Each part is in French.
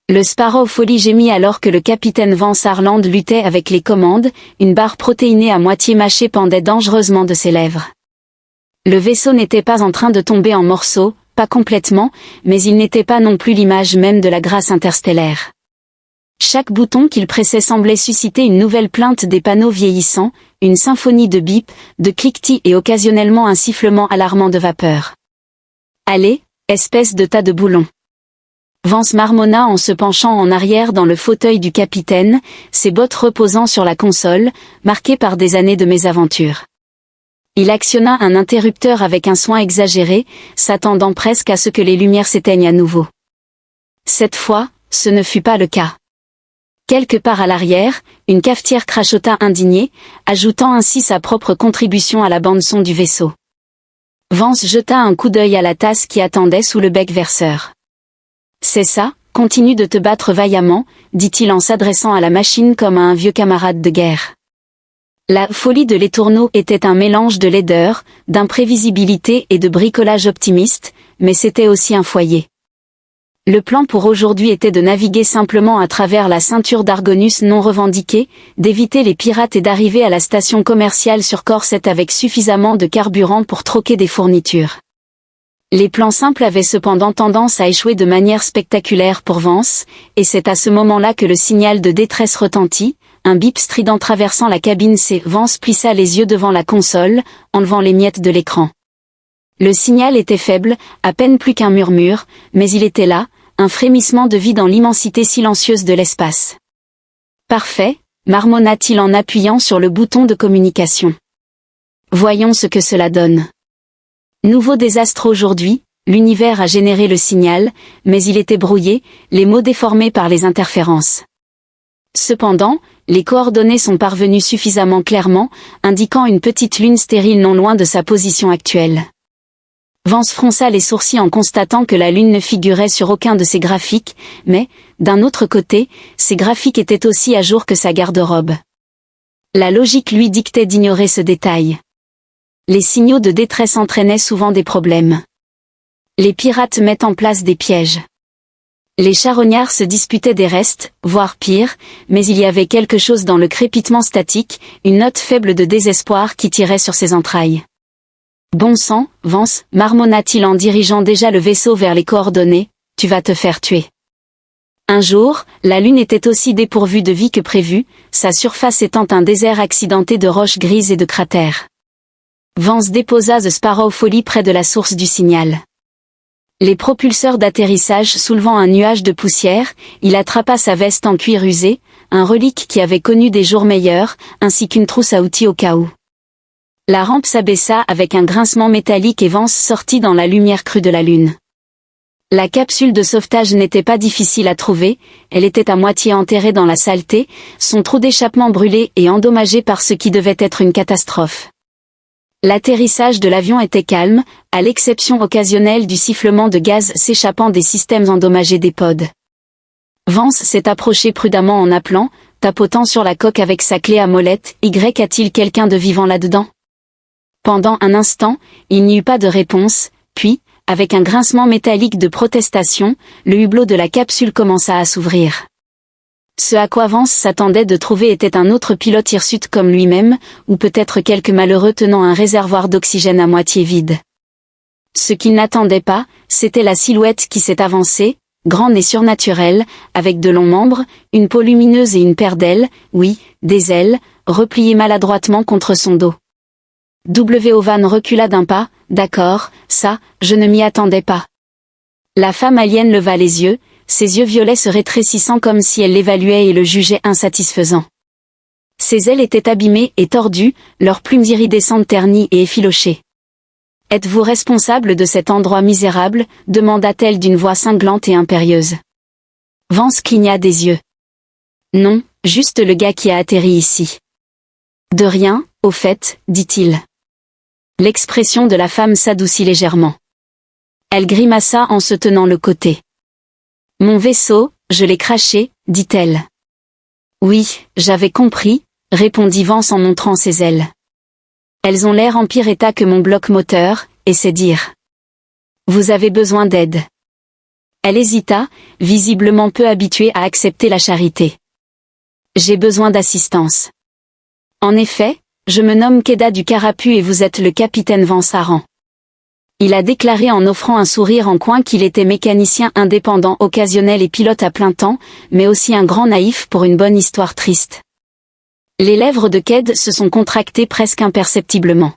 Le Sparrow Folly gémit alors que le capitaine Vance Harland luttait avec les commandes, une barre protéinée à moitié mâchée pendait dangereusement de ses lèvres. Le vaisseau n'était pas en train de tomber en morceaux, pas complètement, mais il n'était pas non plus l'image même de la grâce interstellaire. Chaque bouton qu'il pressait semblait susciter une nouvelle plainte des panneaux vieillissants, une symphonie de bips, de cliquetis et occasionnellement un sifflement alarmant de vapeur. Allez, espèce de tas de boulons. Vance marmonna en se penchant en arrière dans le fauteuil du capitaine, ses bottes reposant sur la console, marquées par des années de mésaventure. Il actionna un interrupteur avec un soin exagéré, s'attendant presque à ce que les lumières s'éteignent à nouveau. Cette fois, ce ne fut pas le cas. Quelque part à l'arrière, une cafetière crachota indignée, ajoutant ainsi sa propre contribution à la bande-son du vaisseau. Vance jeta un coup d'œil à la tasse qui attendait sous le bec verseur. « C'est ça, continue de te battre vaillamment, dit-il en s'adressant à la machine comme à un vieux camarade de guerre. La folie de l'étourneau était un mélange de laideur, d'imprévisibilité et de bricolage optimiste, mais c'était aussi un foyer. Le plan pour aujourd'hui était de naviguer simplement à travers la ceinture d'Argonus non revendiquée, d'éviter les pirates et d'arriver à la station commerciale sur Corset avec suffisamment de carburant pour troquer des fournitures. Les plans simples avaient cependant tendance à échouer de manière spectaculaire pour Vance, et c'est à ce moment-là que le signal de détresse retentit, un bip strident traversant la cabine. Vance plissa les yeux devant la console, enlevant les miettes de l'écran. Le signal était faible, à peine plus qu'un murmure, mais il était là, un frémissement de vie dans l'immensité silencieuse de l'espace. Parfait, marmonna-t-il en appuyant sur le bouton de communication. Voyons ce que cela donne. Nouveau désastre aujourd'hui, l'univers a généré le signal, mais il était brouillé, les mots déformés par les interférences. Cependant, les coordonnées sont parvenues suffisamment clairement, indiquant une petite lune stérile non loin de sa position actuelle. Vance fronça les sourcils en constatant que la Lune ne figurait sur aucun de ses graphiques, mais, d'un autre côté, ses graphiques étaient aussi à jour que sa garde-robe. La logique lui dictait d'ignorer ce détail. Les signaux de détresse entraînaient souvent des problèmes. Les pirates mettent en place des pièges. Les charognards se disputaient des restes, voire pire, mais il y avait quelque chose dans le crépitement statique, une note faible de désespoir qui tirait sur ses entrailles. Bon sang, Vance, marmonna-t-il en dirigeant déjà le vaisseau vers les coordonnées, tu vas te faire tuer. Un jour, la Lune était aussi dépourvue de vie que prévu, sa surface étant un désert accidenté de roches grises et de cratères. Vance déposa The Sparrow Folly près de la source du signal. Les propulseurs d'atterrissage soulevant un nuage de poussière, il attrapa sa veste en cuir usé, un relique qui avait connu des jours meilleurs, ainsi qu'une trousse à outils au cas où. La rampe s'abaissa avec un grincement métallique et Vance sortit dans la lumière crue de la Lune. La capsule de sauvetage n'était pas difficile à trouver, elle était à moitié enterrée dans la saleté, son trou d'échappement brûlé et endommagé par ce qui devait être une catastrophe. L'atterrissage de l'avion était calme, à l'exception occasionnelle du sifflement de gaz s'échappant des systèmes endommagés des pods. Vance s'est approché prudemment en appelant, tapotant sur la coque avec sa clé à molette, a-t-il quelqu'un de vivant là-dedans ? Pendant un instant, il n'y eut pas de réponse, puis, avec un grincement métallique de protestation, le hublot de la capsule commença à s'ouvrir. Ce à quoi Vance s'attendait de trouver était un autre pilote hirsute comme lui-même, ou peut-être quelque malheureux tenant un réservoir d'oxygène à moitié vide. Ce qu'il n'attendait pas, c'était la silhouette qui s'est avancée, grande et surnaturelle, avec de longs membres, une peau lumineuse et une paire d'ailes, oui, des ailes, repliées maladroitement contre son dos. Ovan recula d'un pas, d'accord, ça, je ne m'y attendais pas. La femme alien leva les yeux, ses yeux violets se rétrécissant comme si elle l'évaluait et le jugeait insatisfaisant. Ses ailes étaient abîmées et tordues, leurs plumes iridescentes ternies et effilochées. « Êtes-vous responsable de cet endroit misérable ?» demanda-t-elle d'une voix cinglante et impérieuse. Vance cligna des yeux. « Non, juste le gars qui a atterri ici. »« De rien, au fait, dit-il. » L'expression de la femme s'adoucit légèrement. Elle grimaça en se tenant le côté. « Mon vaisseau, je l'ai craché, dit-elle. »« Oui, j'avais compris, » répondit Vance en montrant ses ailes. « Elles ont l'air en pire état que mon bloc moteur, et c'est dire. Vous avez besoin d'aide. » Elle hésita, visiblement peu habituée à accepter la charité. J'ai besoin d'assistance. En effet, je me nomme Keda du Carapu et vous êtes le capitaine Vance Aran. Il a déclaré en offrant un sourire en coin qu'il était mécanicien indépendant occasionnel et pilote à plein temps, mais aussi un grand naïf pour une bonne histoire triste. Les lèvres de Ked se sont contractées presque imperceptiblement.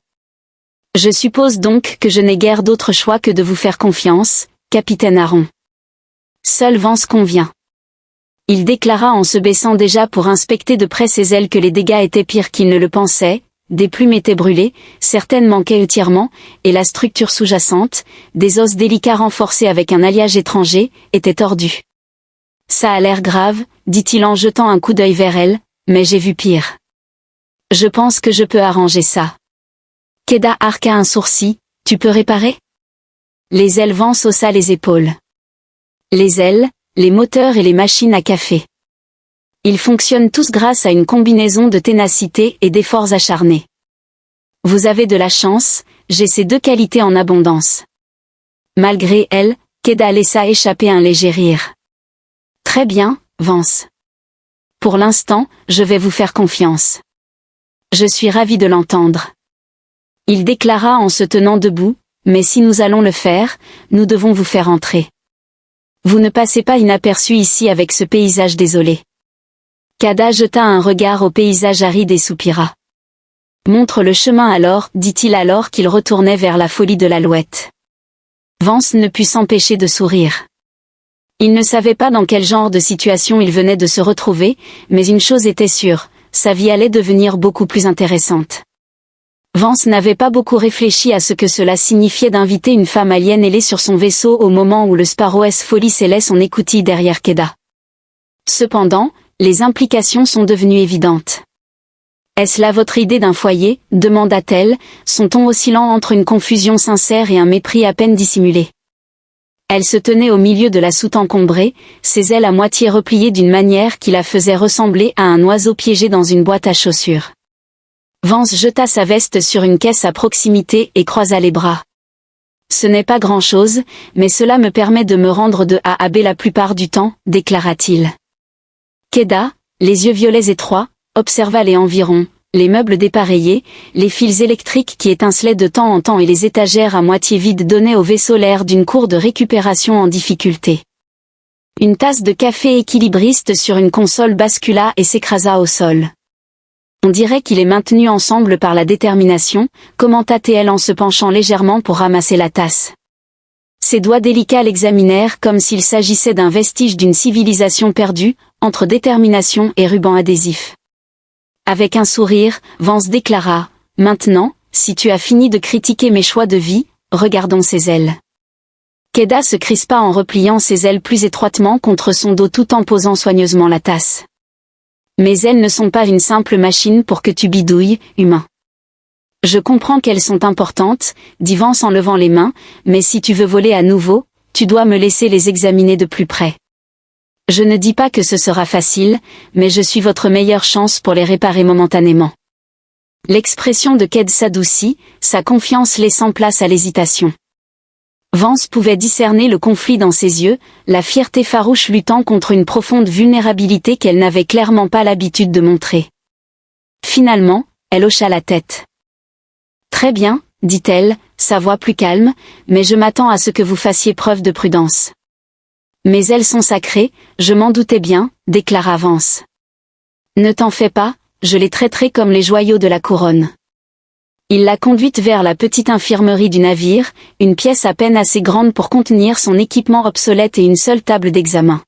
Je suppose donc que je n'ai guère d'autre choix que de vous faire confiance, capitaine Aran. Seul Vance convient. Il déclara en se baissant déjà pour inspecter de près ses ailes que les dégâts étaient pires qu'il ne le pensait. Des plumes étaient brûlées, certaines manquaient entièrement, et la structure sous-jacente, des os délicats renforcés avec un alliage étranger, était tordue. Ça a l'air grave, dit-il en jetant un coup d'œil vers elle, mais j'ai vu pire. Je pense que je peux arranger ça. Keda arqua un sourcil, tu peux réparer? Les ailes Vance haussa les épaules. Les ailes, les moteurs et les machines à café. Ils fonctionnent tous grâce à une combinaison de ténacité et d'efforts acharnés. Vous avez de la chance, j'ai ces deux qualités en abondance. Malgré elle, Keda laissa échapper un léger rire. Très bien, Vance. Pour l'instant, je vais vous faire confiance. Je suis ravi de l'entendre. Il déclara en se tenant debout, mais si nous allons le faire, nous devons vous faire entrer. Vous ne passez pas inaperçu ici avec ce paysage désolé. Keda jeta un regard au paysage aride et soupira. Montre le chemin alors, dit-il alors qu'il retournait vers la folie de l'Alouette. Vance ne put s'empêcher de sourire. Il ne savait pas dans quel genre de situation il venait de se retrouver, mais une chose était sûre, sa vie allait devenir beaucoup plus intéressante. Vance n'avait pas beaucoup réfléchi à ce que cela signifiait d'inviter une femme alien ailée sur son vaisseau au moment où le Sparrow S Folly scellait son écoutille derrière Keda. Cependant, les implications sont devenues évidentes. Est-ce là votre idée d'un foyer, demanda-t-elle, son ton oscillant entre une confusion sincère et un mépris à peine dissimulé. Elle se tenait au milieu de la soute encombrée, ses ailes à moitié repliées d'une manière qui la faisait ressembler à un oiseau piégé dans une boîte à chaussures. Vance jeta sa veste sur une caisse à proximité et croisa les bras. Ce n'est pas grand-chose, mais cela me permet de me rendre de A à B la plupart du temps, déclara-t-il. Keda, les yeux violets étroits, observa les environs, les meubles dépareillés, les fils électriques qui étincelaient de temps en temps et les étagères à moitié vides donnaient au vaisseau l'air d'une cour de récupération en difficulté. Une tasse de café équilibriste sur une console bascula et s'écrasa au sol. On dirait qu'il est maintenu ensemble par la détermination, commenta-t-elle en se penchant légèrement pour ramasser la tasse. Ses doigts délicats l'examinèrent comme s'il s'agissait d'un vestige d'une civilisation perdue, entre détermination et ruban adhésif. Avec un sourire, Vance déclara, « Maintenant, si tu as fini de critiquer mes choix de vie, regardons ses ailes. » Keda se crispa en repliant ses ailes plus étroitement contre son dos tout en posant soigneusement la tasse. « Mes ailes ne sont pas une simple machine pour que tu bidouilles, humain. Je comprends qu'elles sont importantes, dit Vance en levant les mains, mais si tu veux voler à nouveau, tu dois me laisser les examiner de plus près. Je ne dis pas que ce sera facile, mais je suis votre meilleure chance pour les réparer momentanément. » L'expression de Ked s'adoucit, sa confiance laissant place à l'hésitation. Vance pouvait discerner le conflit dans ses yeux, la fierté farouche luttant contre une profonde vulnérabilité qu'elle n'avait clairement pas l'habitude de montrer. Finalement, elle hocha la tête. « Très bien, dit-elle, sa voix plus calme, mais je m'attends à ce que vous fassiez preuve de prudence. » Mais elles sont sacrées, je m'en doutais bien, déclara Vance. Ne t'en fais pas, je les traiterai comme les joyaux de la couronne. Il l'a conduite vers la petite infirmerie du navire, une pièce à peine assez grande pour contenir son équipement obsolète et une seule table d'examen.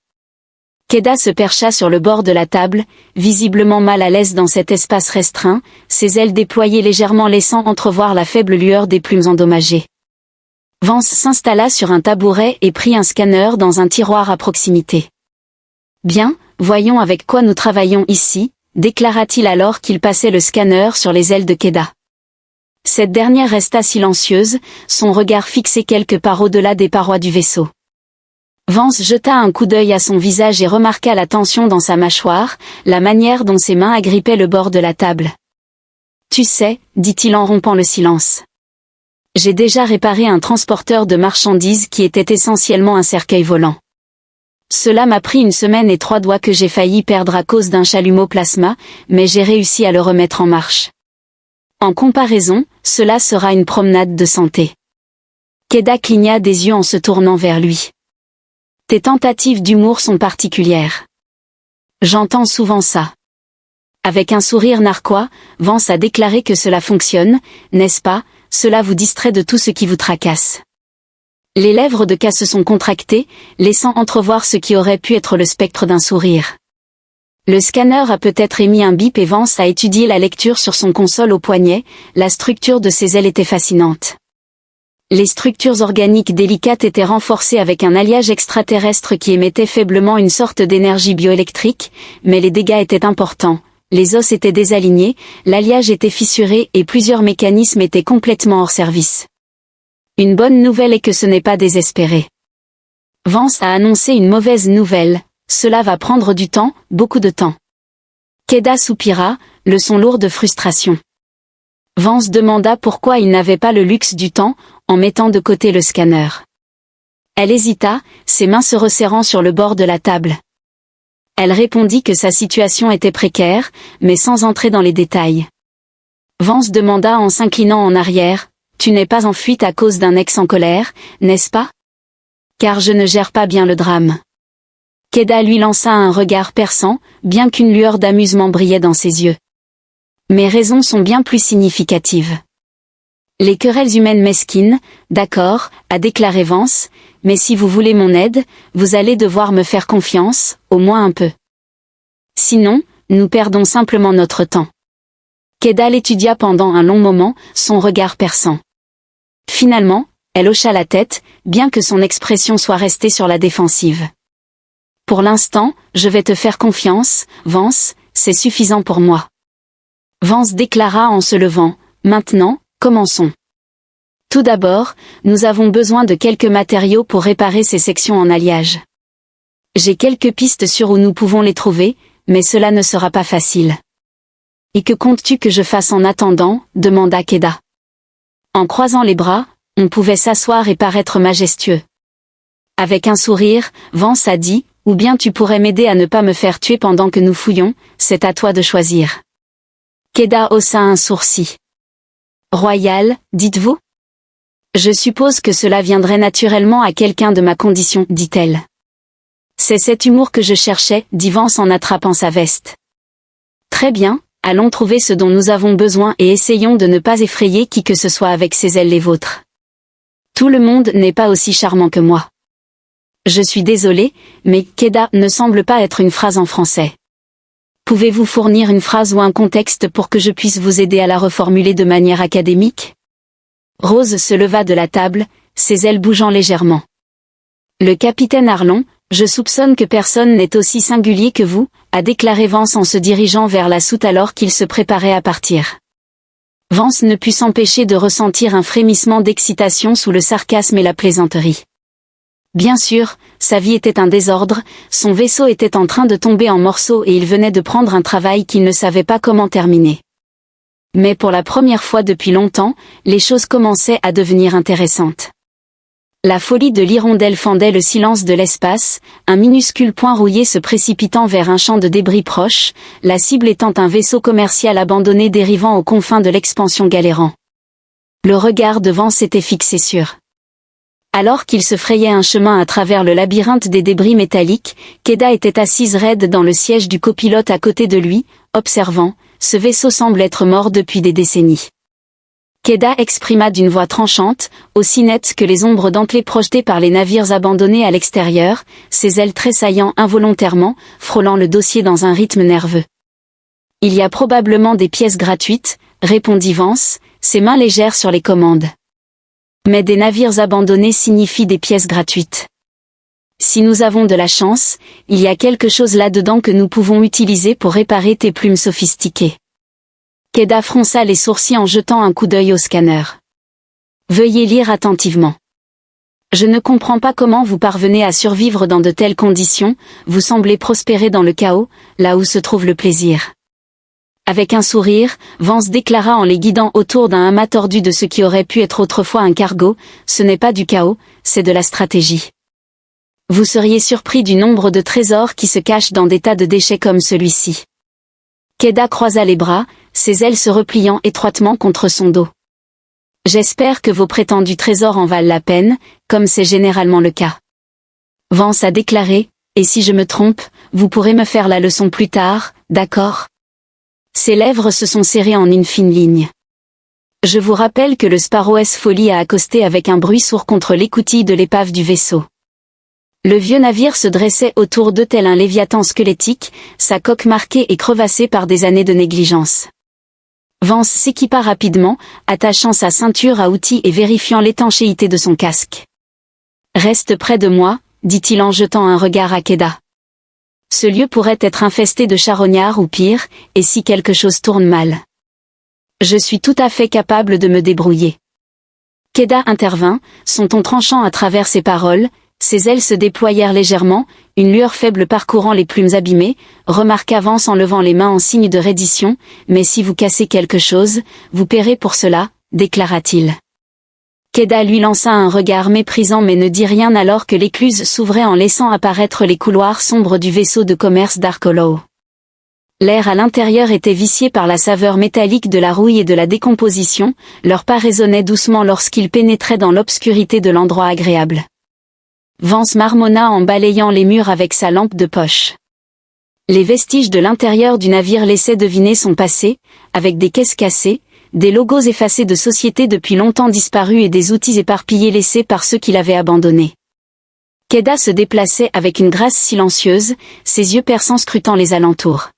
Keda se percha sur le bord de la table, visiblement mal à l'aise dans cet espace restreint, ses ailes déployées légèrement laissant entrevoir la faible lueur des plumes endommagées. Vance s'installa sur un tabouret et prit un scanner dans un tiroir à proximité. « Bien, voyons avec quoi nous travaillons ici, » déclara-t-il alors qu'il passait le scanner sur les ailes de Keda. Cette dernière resta silencieuse, son regard fixé quelque part au-delà des parois du vaisseau. Vance jeta un coup d'œil à son visage et remarqua la tension dans sa mâchoire, la manière dont ses mains agrippaient le bord de la table. « Tu sais, » dit-il en rompant le silence. J'ai déjà réparé un transporteur de marchandises qui était essentiellement un cercueil volant. Cela m'a pris 1 semaine et 3 doigts que j'ai failli perdre à cause d'un chalumeau plasma, mais j'ai réussi à le remettre en marche. En comparaison, cela sera une promenade de santé. Keda cligna des yeux en se tournant vers lui. Tes tentatives d'humour sont particulières. J'entends souvent ça. Avec un sourire narquois, Vance a déclaré que cela fonctionne, n'est-ce pas, cela vous distrait de tout ce qui vous tracasse. Les lèvres de K se sont contractées, laissant entrevoir ce qui aurait pu être le spectre d'un sourire. Le scanner a peut-être émis un bip et Vance a étudié la lecture sur son console au poignet, la structure de ses ailes était fascinante. Les structures organiques délicates étaient renforcées avec un alliage extraterrestre qui émettait faiblement une sorte d'énergie bioélectrique, mais les dégâts étaient importants. Les os étaient désalignés, l'alliage était fissuré et plusieurs mécanismes étaient complètement hors service. Une bonne nouvelle est que ce n'est pas désespéré. Vance a annoncé une mauvaise nouvelle, cela va prendre du temps, beaucoup de temps. Keda soupira, le son lourd de frustration. Vance demanda pourquoi il n'avait pas le luxe du temps, en mettant de côté le scanner. Elle hésita, ses mains se resserrant sur le bord de la table. Elle répondit que sa situation était précaire, mais sans entrer dans les détails. Vance demanda en s'inclinant en arrière, « Tu n'es pas en fuite à cause d'un ex en colère, n'est-ce pas ? Car je ne gère pas bien le drame. » Keda lui lança un regard perçant, bien qu'une lueur d'amusement brillait dans ses yeux. « Mes raisons sont bien plus significatives. » Les querelles humaines mesquines, d'accord, a déclaré Vance, mais si vous voulez mon aide, vous allez devoir me faire confiance, au moins un peu. Sinon, nous perdons simplement notre temps. Keda l'étudia pendant un long moment, son regard perçant. Finalement, elle hocha la tête, bien que son expression soit restée sur la défensive. Pour l'instant, je vais te faire confiance, Vance, c'est suffisant pour moi. Vance déclara en se levant, maintenant, commençons. Tout d'abord, nous avons besoin de quelques matériaux pour réparer ces sections en alliage. J'ai quelques pistes sur où nous pouvons les trouver, mais cela ne sera pas facile. Et que comptes-tu que je fasse en attendant, demanda Keda. En croisant les bras, on pouvait s'asseoir et paraître majestueux. Avec un sourire, Vance a dit, ou bien tu pourrais m'aider à ne pas me faire tuer pendant que nous fouillons, c'est à toi de choisir. Keda haussa un sourcil. Royal, dites-vous ? Je suppose que cela viendrait naturellement à quelqu'un de ma condition, dit-elle. C'est cet humour que je cherchais, dit Vance en attrapant sa veste. Très bien, allons trouver ce dont nous avons besoin et essayons de ne pas effrayer qui que ce soit avec ses ailes les vôtres. Tout le monde n'est pas aussi charmant que moi. Je suis désolé, mais Keda ne semble pas être une phrase en français. Pouvez-vous fournir une phrase ou un contexte pour que je puisse vous aider à la reformuler de manière académique ? Rose se leva de la table, ses ailes bougeant légèrement. Le capitaine Arlon, je soupçonne que personne n'est aussi singulier que vous, a déclaré Vance en se dirigeant vers la soute alors qu'il se préparait à partir. Vance ne put s'empêcher de ressentir un frémissement d'excitation sous le sarcasme et la plaisanterie. Bien sûr, sa vie était un désordre, son vaisseau était en train de tomber en morceaux et il venait de prendre un travail qu'il ne savait pas comment terminer. Mais pour la première fois depuis longtemps, les choses commençaient à devenir intéressantes. La folie de l'hirondelle fendait le silence de l'espace, un minuscule point rouillé se précipitant vers un champ de débris proche, la cible étant un vaisseau commercial abandonné dérivant aux confins de l'expansion Galéran. Le regard de Vance était fixé sur. Alors qu'il se frayait un chemin à travers le labyrinthe des débris métalliques, Keda était assise raide dans le siège du copilote à côté de lui, observant, ce vaisseau semble être mort depuis des décennies. Keda exprima d'une voix tranchante, aussi nette que les ombres dentelées projetées par les navires abandonnés à l'extérieur, ses ailes tressaillant involontairement, frôlant le dossier dans un rythme nerveux. Il y a probablement des pièces gratuites, répondit Vance, ses mains légères sur les commandes. Mais des navires abandonnés signifient des pièces gratuites. Si nous avons de la chance, il y a quelque chose là-dedans que nous pouvons utiliser pour réparer tes plumes sophistiquées. Keda fronça les sourcils en jetant un coup d'œil au scanner. Veuillez lire attentivement. Je ne comprends pas comment vous parvenez à survivre dans de telles conditions, vous semblez prospérer dans le chaos, là où se trouve le plaisir. Avec un sourire, Vance déclara en les guidant autour d'un amas tordu de ce qui aurait pu être autrefois un cargo, ce n'est pas du chaos, c'est de la stratégie. Vous seriez surpris du nombre de trésors qui se cachent dans des tas de déchets comme celui-ci. Keda croisa les bras, ses ailes se repliant étroitement contre son dos. J'espère que vos prétendus trésors en valent la peine, comme c'est généralement le cas. Vance a déclaré, et si je me trompe, vous pourrez me faire la leçon plus tard, d'accord? Ses lèvres se sont serrées en une fine ligne. Je vous rappelle que le Sparrow S Folly a accosté avec un bruit sourd contre l'écoutille de l'épave du vaisseau. Le vieux navire se dressait autour d'eux tel un léviathan squelettique, sa coque marquée et crevassée par des années de négligence. Vance s'équipa rapidement, attachant sa ceinture à outils et vérifiant l'étanchéité de son casque. « Reste près de moi », dit-il en jetant un regard à Keda. « Ce lieu pourrait être infesté de charognards ou pire, et si quelque chose tourne mal. Je suis tout à fait capable de me débrouiller. » Keda intervint, son ton tranchant à travers ses paroles. Ses ailes se déployèrent légèrement, une lueur faible parcourant les plumes abîmées, remarqua Vance en levant les mains en signe de reddition, « Mais si vous cassez quelque chose, vous paierez pour cela », déclara-t-il. Keda lui lança un regard méprisant mais ne dit rien alors que l'écluse s'ouvrait en laissant apparaître les couloirs sombres du vaisseau de commerce Dark Hollow. L'air à l'intérieur était vicié par la saveur métallique de la rouille et de la décomposition, leur pas résonnait doucement lorsqu'ils pénétraient dans l'obscurité de l'endroit agréable. Vance marmonna en balayant les murs avec sa lampe de poche. Les vestiges de l'intérieur du navire laissaient deviner son passé, avec des caisses cassées, des logos effacés de sociétés depuis longtemps disparues et des outils éparpillés laissés par ceux qui l'avaient abandonné. Keda se déplaçait avec une grâce silencieuse, ses yeux perçants scrutant les alentours.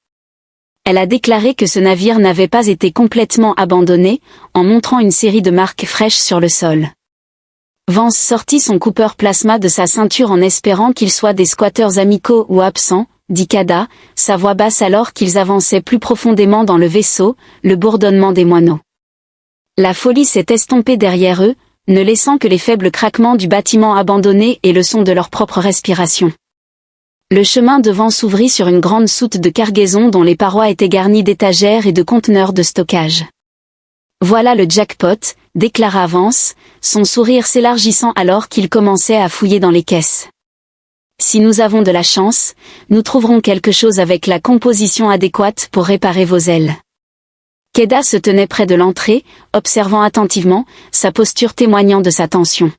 Elle a déclaré que ce navire n'avait pas été complètement abandonné, en montrant une série de marques fraîches sur le sol. Vance sortit son coupeur plasma de sa ceinture en espérant qu'ils soient des squatteurs amicaux ou absents, dit Keda, sa voix basse alors qu'ils avançaient plus profondément dans le vaisseau, le bourdonnement des moineaux. La folie s'est estompée derrière eux, ne laissant que les faibles craquements du bâtiment abandonné et le son de leur propre respiration. Le chemin devant s'ouvrit sur une grande soute de cargaison dont les parois étaient garnies d'étagères et de conteneurs de stockage. Voilà le jackpot, déclara Vance, son sourire s'élargissant alors qu'il commençait à fouiller dans les caisses. Si nous avons de la chance, nous trouverons quelque chose avec la composition adéquate pour réparer vos ailes. Keda se tenait près de l'entrée, observant attentivement, sa posture témoignant de sa tension.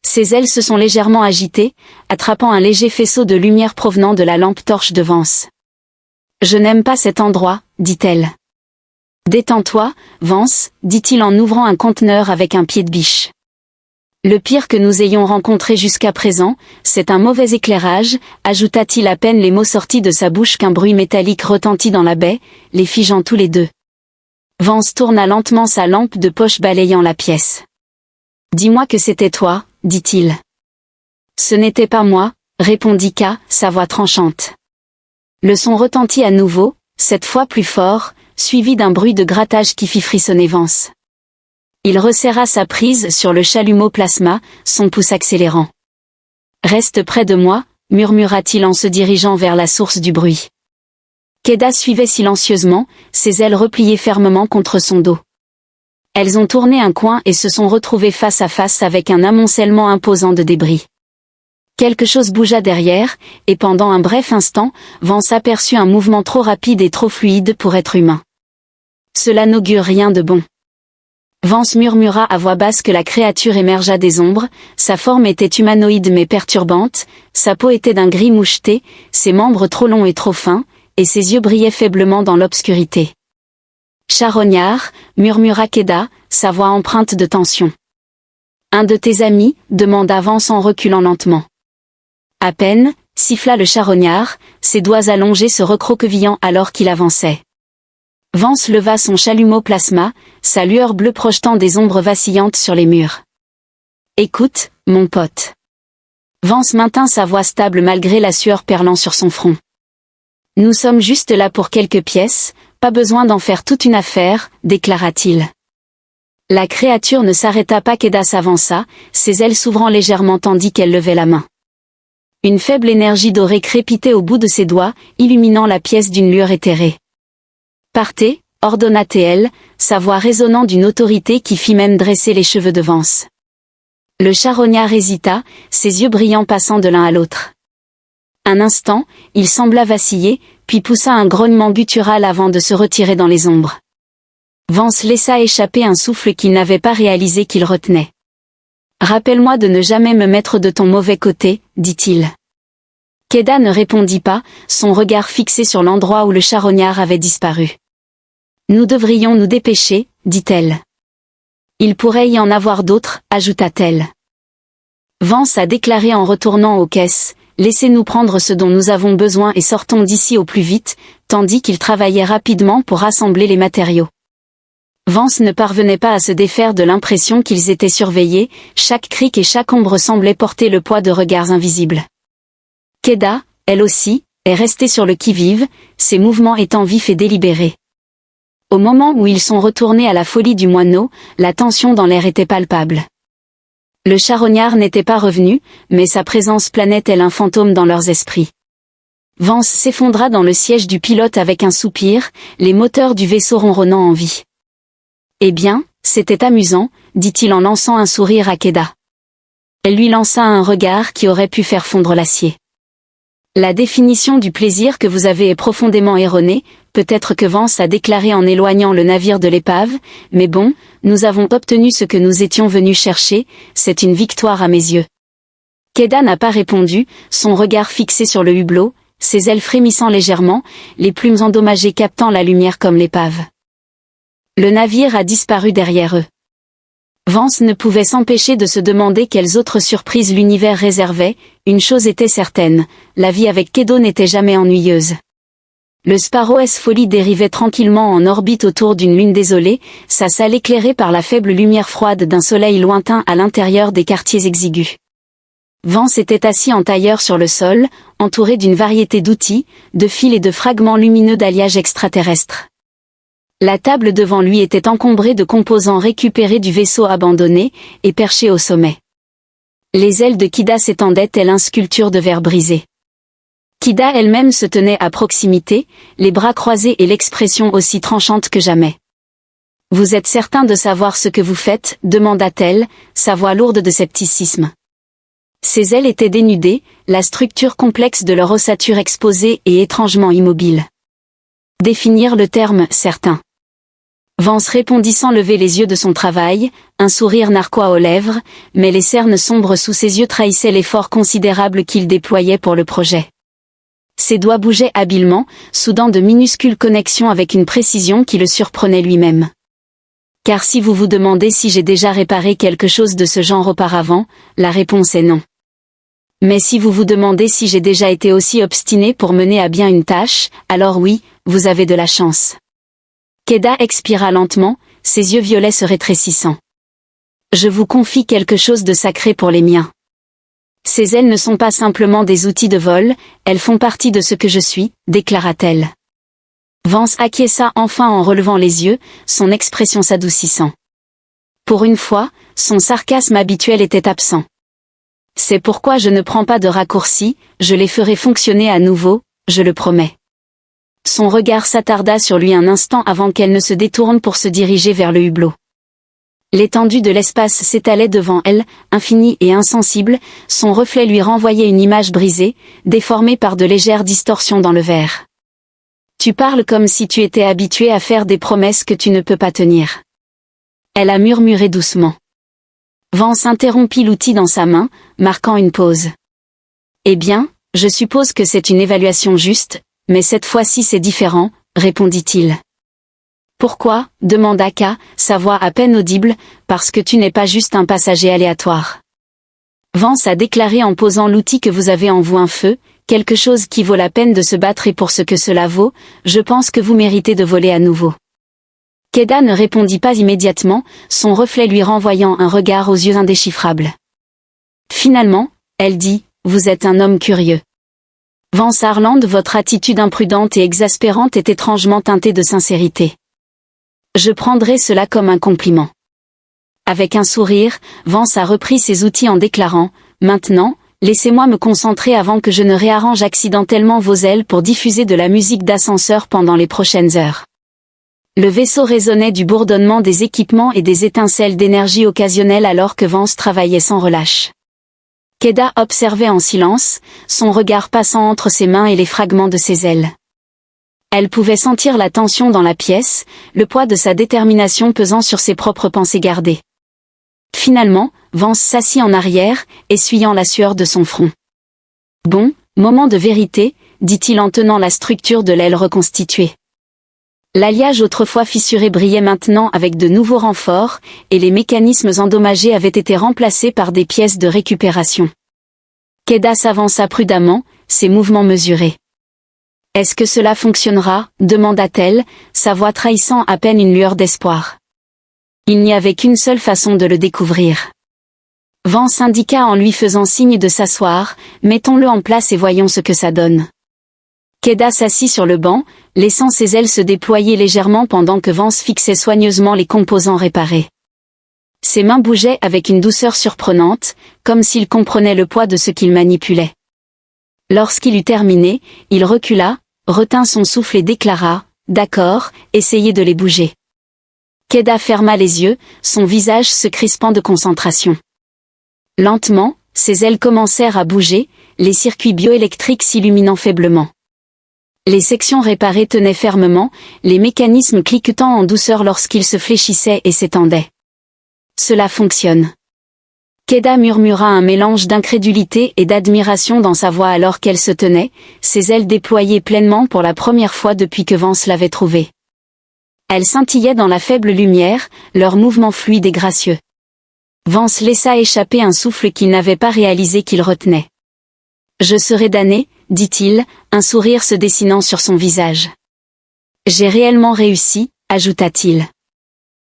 Ses ailes se sont légèrement agitées, attrapant un léger faisceau de lumière provenant de la lampe torche de Vance. « Je n'aime pas cet endroit, dit-elle. »« Détends-toi, Vance, dit-il en ouvrant un conteneur avec un pied de biche. Le pire que nous ayons rencontré jusqu'à présent, c'est un mauvais éclairage, ajouta-t-il à peine les mots sortis de sa bouche qu'un bruit métallique retentit dans la baie, les figeant tous les deux. Vance tourna lentement sa lampe de poche balayant la pièce. « Dis-moi que c'était toi, dit-il. »« Ce n'était pas moi, répondit K, sa voix tranchante. » Le son retentit à nouveau, cette fois plus fort, suivi d'un bruit de grattage qui fit frissonner Vance. Il resserra sa prise sur le chalumeau plasma, son pouce accélérant. « Reste près de moi, murmura-t-il en se dirigeant vers la source du bruit. Keda suivait silencieusement, ses ailes repliées fermement contre son dos. Elles ont tourné un coin et se sont retrouvées face à face avec un amoncellement imposant de débris. Quelque chose bougea derrière, et pendant un bref instant, Vance aperçut un mouvement trop rapide et trop fluide pour être humain. Cela n'augure rien de bon. Vance murmura à voix basse que la créature émergea des ombres, sa forme était humanoïde mais perturbante, sa peau était d'un gris moucheté, ses membres trop longs et trop fins, et ses yeux brillaient faiblement dans l'obscurité. Charognard, murmura Keda, sa voix empreinte de tension. Un de tes amis, demanda Vance en reculant lentement. À peine, siffla le charognard, ses doigts allongés se recroquevillant alors qu'il avançait. Vance leva son chalumeau plasma, sa lueur bleue projetant des ombres vacillantes sur les murs. Écoute, mon pote. Vance maintint sa voix stable malgré la sueur perlant sur son front. Nous sommes juste là pour quelques pièces, pas besoin d'en faire toute une affaire, déclara-t-il. La créature ne s'arrêta pas qu'Eda s'avança, ses ailes s'ouvrant légèrement tandis qu'elle levait la main. Une faible énergie dorée crépitait au bout de ses doigts, illuminant la pièce d'une lueur éthérée. Partez, ordonna-t-elle, sa voix résonnant d'une autorité qui fit même dresser les cheveux de Vance. Le charognard hésita, ses yeux brillants passant de l'un à l'autre. Un instant, il sembla vaciller, puis poussa un grognement guttural avant de se retirer dans les ombres. Vance laissa échapper un souffle qu'il n'avait pas réalisé qu'il retenait. « Rappelle-moi de ne jamais me mettre de ton mauvais côté, dit-il. » Keda ne répondit pas, son regard fixé sur l'endroit où le charognard avait disparu. « Nous devrions nous dépêcher, dit-elle. Il pourrait y en avoir d'autres, ajouta-t-elle. Vance a déclaré en retournant aux caisses, « Laissez-nous prendre ce dont nous avons besoin et sortons d'ici au plus vite », tandis qu'il travaillait rapidement pour rassembler les matériaux. Vance ne parvenait pas à se défaire de l'impression qu'ils étaient surveillés, chaque cric et chaque ombre semblait porter le poids de regards invisibles. Keda, elle aussi, est restée sur le qui-vive, ses mouvements étant vifs et délibérés. Au moment où ils sont retournés à la folie du moineau, la tension dans l'air était palpable. Le charognard n'était pas revenu, mais sa présence planait tel un fantôme dans leurs esprits. Vance s'effondra dans le siège du pilote avec un soupir, les moteurs du vaisseau ronronnant en vie. « Eh bien, c'était amusant, » dit-il en lançant un sourire à Keda. Elle lui lança un regard qui aurait pu faire fondre l'acier. « La définition du plaisir que vous avez est profondément erronée, peut-être que Vance a déclaré en éloignant le navire de l'épave, mais bon, nous avons obtenu ce que nous étions venus chercher, c'est une victoire à mes yeux. » Keda n'a pas répondu, son regard fixé sur le hublot, ses ailes frémissant légèrement, les plumes endommagées captant la lumière comme l'épave. Le navire a disparu derrière eux. Vance ne pouvait s'empêcher de se demander quelles autres surprises l'univers réservait, une chose était certaine, la vie avec Kedo n'était jamais ennuyeuse. Le Sparrow S Folly dérivait tranquillement en orbite autour d'une lune désolée, sa salle éclairée par la faible lumière froide d'un soleil lointain à l'intérieur des quartiers exigus. Vance était assis en tailleur sur le sol, entouré d'une variété d'outils, de fils et de fragments lumineux d'alliage extraterrestre. La table devant lui était encombrée de composants récupérés du vaisseau abandonné, et perchés au sommet. Les ailes de Kida s'étendaient telle une sculpture de verre brisé. Kida elle-même se tenait à proximité, les bras croisés et l'expression aussi tranchante que jamais. « Vous êtes certain de savoir ce que vous faites ?» demanda-t-elle, sa voix lourde de scepticisme. Ses ailes étaient dénudées, la structure complexe de leur ossature exposée et étrangement immobile. Définir le terme « certain ». Vance répondit sans lever les yeux de son travail, un sourire narquois aux lèvres, mais les cernes sombres sous ses yeux trahissaient l'effort considérable qu'il déployait pour le projet. Ses doigts bougeaient habilement, soudant de minuscules connexions avec une précision qui le surprenait lui-même. Car si vous vous demandez si j'ai déjà réparé quelque chose de ce genre auparavant, la réponse est non. Mais si vous vous demandez si j'ai déjà été aussi obstiné pour mener à bien une tâche, alors oui, vous avez de la chance. Keda expira lentement, ses yeux violets se rétrécissant. Je vous confie quelque chose de sacré pour les miens. Ces ailes ne sont pas simplement des outils de vol, elles font partie de ce que je suis, déclara-t-elle. Vance acquiesça enfin en relevant les yeux, son expression s'adoucissant. Pour une fois, son sarcasme habituel était absent. C'est pourquoi je ne prends pas de raccourcis, je les ferai fonctionner à nouveau, je le promets. Son regard s'attarda sur lui un instant avant qu'elle ne se détourne pour se diriger vers le hublot. L'étendue de l'espace s'étalait devant elle, infinie et insensible, son reflet lui renvoyait une image brisée, déformée par de légères distorsions dans le verre. Tu parles comme si tu étais habitué à faire des promesses que tu ne peux pas tenir. Elle a murmuré doucement. Vance interrompit l'outil dans sa main, marquant une pause. Eh bien, je suppose que c'est une évaluation juste, mais cette fois-ci c'est différent, répondit-il. Pourquoi, demanda K, sa voix à peine audible, parce que tu n'es pas juste un passager aléatoire. Vance a déclaré en posant l'outil que vous avez en vous un feu, quelque chose qui vaut la peine de se battre et pour ce que cela vaut, je pense que vous méritez de voler à nouveau. Keda ne répondit pas immédiatement, son reflet lui renvoyant un regard aux yeux indéchiffrables. Finalement, elle dit, vous êtes un homme curieux. Vance Harland, votre attitude imprudente et exaspérante est étrangement teintée de sincérité. Je prendrai cela comme un compliment. Avec un sourire, Vance a repris ses outils en déclarant, maintenant, laissez-moi me concentrer avant que je ne réarrange accidentellement vos ailes pour diffuser de la musique d'ascenseur pendant les prochaines heures. Le vaisseau résonnait du bourdonnement des équipements et des étincelles d'énergie occasionnelles alors que Vance travaillait sans relâche. Keda observait en silence, son regard passant entre ses mains et les fragments de ses ailes. Elle pouvait sentir la tension dans la pièce, le poids de sa détermination pesant sur ses propres pensées gardées. Finalement, Vance s'assit en arrière, essuyant la sueur de son front. « Bon, moment de vérité », dit-il en tenant la structure de l'aile reconstituée. L'alliage autrefois fissuré brillait maintenant avec de nouveaux renforts, et les mécanismes endommagés avaient été remplacés par des pièces de récupération. Keda s'avança prudemment, ses mouvements mesurés. « Est-ce que cela fonctionnera ?» demanda-t-elle, sa voix trahissant à peine une lueur d'espoir. Il n'y avait qu'une seule façon de le découvrir. Vance indiqua en lui faisant signe de s'asseoir, « Mettons-le en place et voyons ce que ça donne. » Keda s'assit sur le banc, laissant ses ailes se déployer légèrement pendant que Vance fixait soigneusement les composants réparés. Ses mains bougeaient avec une douceur surprenante, comme s'il comprenait le poids de ce qu'il manipulait. Lorsqu'il eut terminé, il recula, retint son souffle et déclara « D'accord, essayez de les bouger. » Keda ferma les yeux, son visage se crispant de concentration. Lentement, ses ailes commencèrent à bouger, les circuits bioélectriques s'illuminant faiblement. Les sections réparées tenaient fermement, les mécanismes cliquetant en douceur lorsqu'ils se fléchissaient et s'étendaient. Cela fonctionne. Keda murmura un mélange d'incrédulité et d'admiration dans sa voix alors qu'elle se tenait, ses ailes déployées pleinement pour la première fois depuis que Vance l'avait trouvée. Elles scintillaient dans la faible lumière, leurs mouvements fluides et gracieux. Vance laissa échapper un souffle qu'il n'avait pas réalisé qu'il retenait. « Je serai damné », dit-il, un sourire se dessinant sur son visage. « J'ai réellement réussi », ajouta-t-il.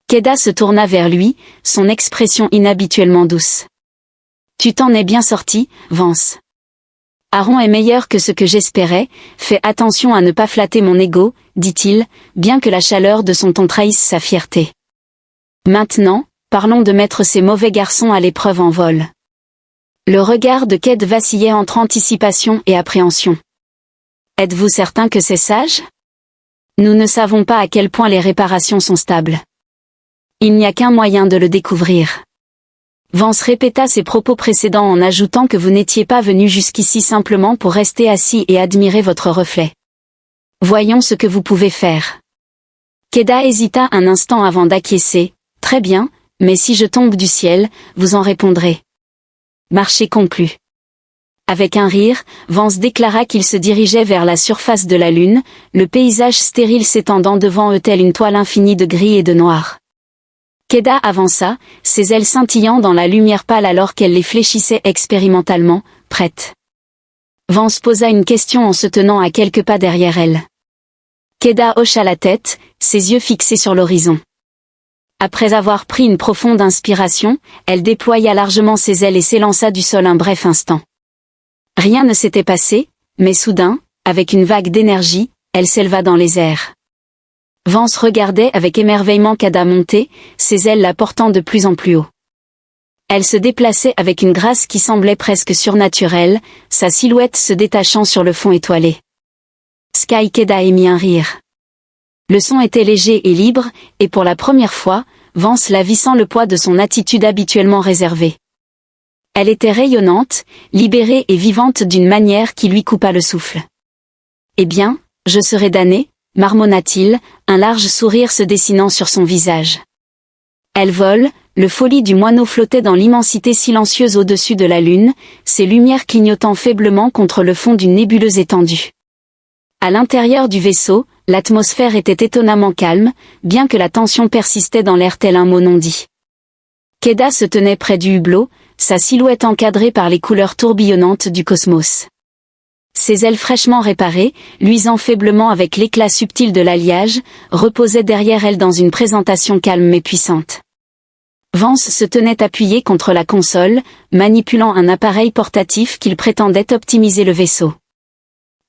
Keda se tourna vers lui, son expression inhabituellement douce. « Tu t'en es bien sorti, Vance. Aaron est meilleur que ce que j'espérais, fais attention à ne pas flatter mon ego, dit-il, bien que la chaleur de son ton trahisse sa fierté. Maintenant, parlons de mettre ces mauvais garçons à l'épreuve en vol. » Le regard de Ked vacillait entre anticipation et appréhension. « Êtes-vous certain que c'est sage ? Nous ne savons pas à quel point les réparations sont stables. Il n'y a qu'un moyen de le découvrir. » Vance répéta ses propos précédents en ajoutant que vous n'étiez pas venu jusqu'ici simplement pour rester assis et admirer votre reflet. Voyons ce que vous pouvez faire. Keda hésita un instant avant d'acquiescer. « Très bien, mais si je tombe du ciel, vous en répondrez. » Marché conclu. Avec un rire, Vance déclara qu'il se dirigeait vers la surface de la Lune, le paysage stérile s'étendant devant eux tel une toile infinie de gris et de noir. Keda avança, ses ailes scintillant dans la lumière pâle alors qu'elle les fléchissait expérimentalement, prête. Vance posa une question en se tenant à quelques pas derrière elle. Keda hocha la tête, ses yeux fixés sur l'horizon. Après avoir pris une profonde inspiration, elle déploya largement ses ailes et s'élança du sol un bref instant. Rien ne s'était passé, mais soudain, avec une vague d'énergie, elle s'éleva dans les airs. Vance regardait avec émerveillement Keda monter, ses ailes la portant de plus en plus haut. Elle se déplaçait avec une grâce qui semblait presque surnaturelle, sa silhouette se détachant sur le fond étoilé. Sky Keda émit un rire. Le son était léger et libre, et pour la première fois, Vance la vit sans le poids de son attitude habituellement réservée. Elle était rayonnante, libérée et vivante d'une manière qui lui coupa le souffle. « Eh bien, je serai damné », marmonna-t-il, un large sourire se dessinant sur son visage. Elle vole, le folie du moineau flottait dans l'immensité silencieuse au-dessus de la lune, ses lumières clignotant faiblement contre le fond d'une nébuleuse étendue. À l'intérieur du vaisseau, l'atmosphère était étonnamment calme, bien que la tension persistait dans l'air tel un mot non dit. Keda se tenait près du hublot, sa silhouette encadrée par les couleurs tourbillonnantes du cosmos. Ses ailes fraîchement réparées, luisant faiblement avec l'éclat subtil de l'alliage, reposaient derrière elle dans une présentation calme mais puissante. Vance se tenait appuyé contre la console, manipulant un appareil portatif qu'il prétendait optimiser le vaisseau.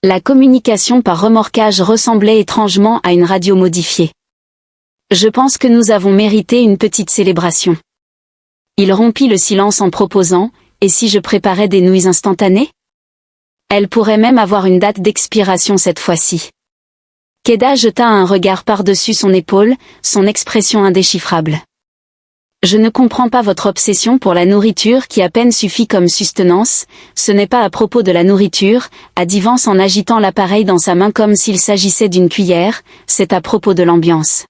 La communication par remorquage ressemblait étrangement à une radio modifiée. « Je pense que nous avons mérité une petite célébration. » Il rompit le silence en proposant « Et si je préparais des nouilles instantanées ? Elle pourrait même avoir une date d'expiration cette fois-ci. » Keda jeta un regard par-dessus son épaule, son expression indéchiffrable. Je ne comprends pas votre obsession pour la nourriture qui à peine suffit comme sustenance, ce n'est pas à propos de la nourriture, a dit Vance en agitant l'appareil dans sa main comme s'il s'agissait d'une cuillère, c'est à propos de l'ambiance.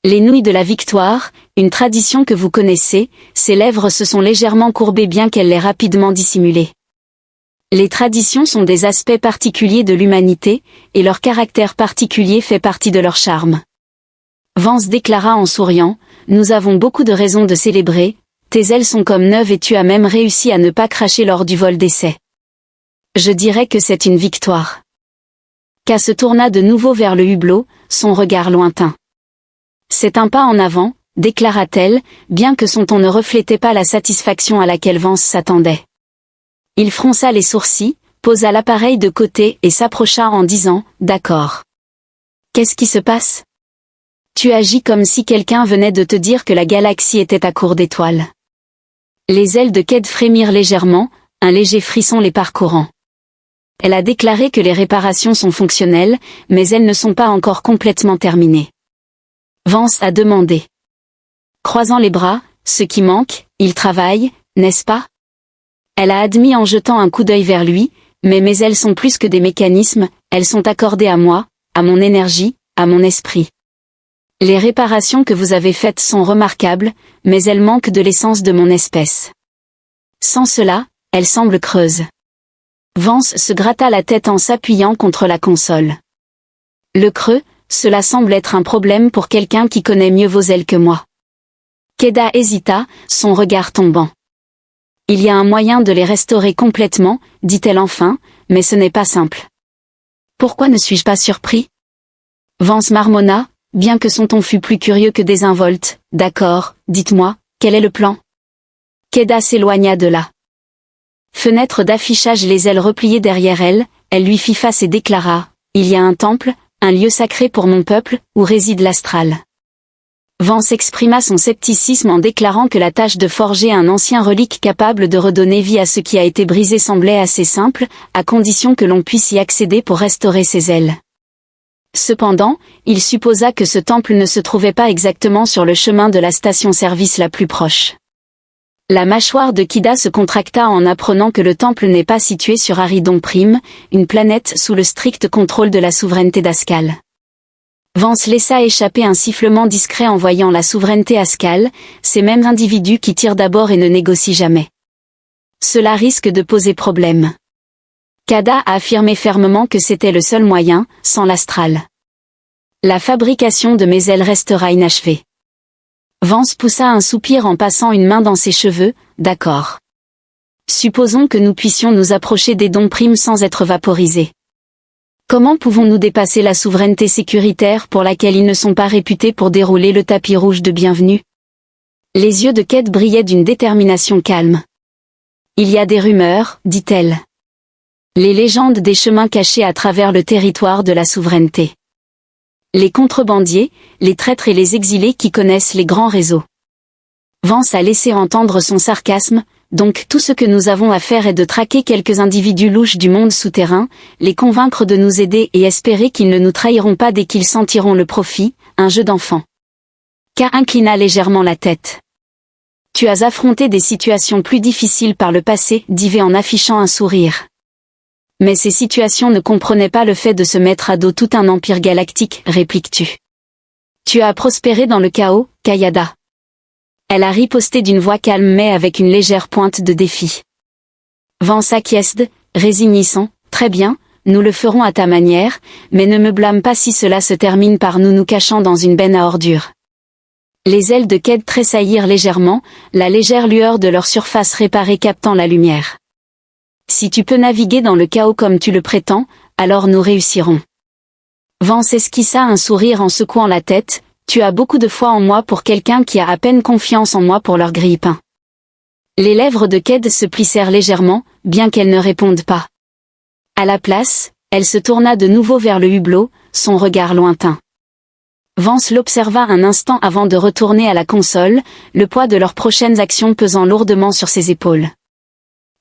Les nouilles de la victoire, une tradition que vous connaissez, ses lèvres se sont légèrement courbées bien qu'elle l'ait rapidement dissimulée. Les traditions sont des aspects particuliers de l'humanité, et leur caractère particulier fait partie de leur charme. Vance déclara en souriant, nous avons beaucoup de raisons de célébrer, tes ailes sont comme neuves et tu as même réussi à ne pas cracher lors du vol d'essai. Je dirais que c'est une victoire. Ka se tourna de nouveau vers le hublot, son regard lointain. C'est un pas en avant, déclara-t-elle, bien que son ton ne reflétait pas la satisfaction à laquelle Vance s'attendait. Il fronça les sourcils, posa l'appareil de côté et s'approcha en disant « D'accord. Qu'est-ce qui se passe ? Tu agis comme si quelqu'un venait de te dire que la galaxie était à court d'étoiles. » Les ailes de Ked frémirent légèrement, un léger frisson les parcourant. Elle a déclaré que les réparations sont fonctionnelles, mais elles ne sont pas encore complètement terminées. Vance a demandé. Croisant les bras, ce qui manque, il travaille, n'est-ce pas ? Elle a admis en jetant un coup d'œil vers lui, mais mes ailes sont plus que des mécanismes, elles sont accordées à moi, à mon énergie, à mon esprit. Les réparations que vous avez faites sont remarquables, mais elles manquent de l'essence de mon espèce. Sans cela, elles semblent creuses. Vance se gratta la tête en s'appuyant contre la console. Le creux, cela semble être un problème pour quelqu'un qui connaît mieux vos ailes que moi. Keda hésita, son regard tombant. Il y a un moyen de les restaurer complètement, dit-elle enfin, mais ce n'est pas simple. Pourquoi ne suis-je pas surpris ? Vance marmonna, bien que son ton fût plus curieux que désinvolte. D'accord, dites-moi, quel est le plan ? Keda s'éloigna de là. Fenêtre d'affichage les ailes repliées derrière elle, elle lui fit face et déclara, il y a un temple, un lieu sacré pour mon peuple, où réside l'astral. Vance exprima son scepticisme en déclarant que la tâche de forger un ancien relique capable de redonner vie à ce qui a été brisé semblait assez simple, à condition que l'on puisse y accéder pour restaurer ses ailes. Cependant, il supposa que ce temple ne se trouvait pas exactement sur le chemin de la station-service la plus proche. La mâchoire de Kida se contracta en apprenant que le temple n'est pas situé sur Aridon Prime, une planète sous le strict contrôle de la souveraineté d'Ascal. Vance laissa échapper un sifflement discret en voyant la souveraineté Ascal, ces mêmes individus qui tirent d'abord et ne négocient jamais. Cela risque de poser problème. Kada a affirmé fermement que c'était le seul moyen, sans l'astral. La fabrication de mes ailes restera inachevée. Vance poussa un soupir en passant une main dans ses cheveux, d'accord. Supposons que nous puissions nous approcher des dons primes sans être vaporisés. Comment pouvons-nous dépasser la souveraineté sécuritaire pour laquelle ils ne sont pas réputés pour dérouler le tapis rouge de bienvenue ? Les yeux de Ked brillaient d'une détermination calme. Il y a des rumeurs, dit-elle. Les légendes des chemins cachés à travers le territoire de la souveraineté. Les contrebandiers, les traîtres et les exilés qui connaissent les grands réseaux. Vance a laissé entendre son sarcasme, donc tout ce que nous avons à faire est de traquer quelques individus louches du monde souterrain, les convaincre de nous aider et espérer qu'ils ne nous trahiront pas dès qu'ils sentiront le profit, un jeu d'enfant. K inclina légèrement la tête. Tu as affronté des situations plus difficiles par le passé, dit V en affichant un sourire. Mais ces situations ne comprenaient pas le fait de se mettre à dos tout un empire galactique, répliques-tu. Tu as prospéré dans le chaos, Kayada. Elle a riposté d'une voix calme mais avec une légère pointe de défi. Vance acquiesce, résignissant, très bien, nous le ferons à ta manière, mais ne me blâme pas si cela se termine par nous cachant dans une benne à ordures. Les ailes de Ked tressaillirent légèrement, la légère lueur de leur surface réparée captant la lumière. Si tu peux naviguer dans le chaos comme tu le prétends, alors nous réussirons. Vance esquissa un sourire en secouant la tête, tu as beaucoup de foi en moi pour quelqu'un qui a à peine confiance en moi pour leur grille-pain. Les lèvres de Ked se plissèrent légèrement, bien qu'elle ne réponde pas. À la place, elle se tourna de nouveau vers le hublot, son regard lointain. Vance l'observa un instant avant de retourner à la console, le poids de leurs prochaines actions pesant lourdement sur ses épaules.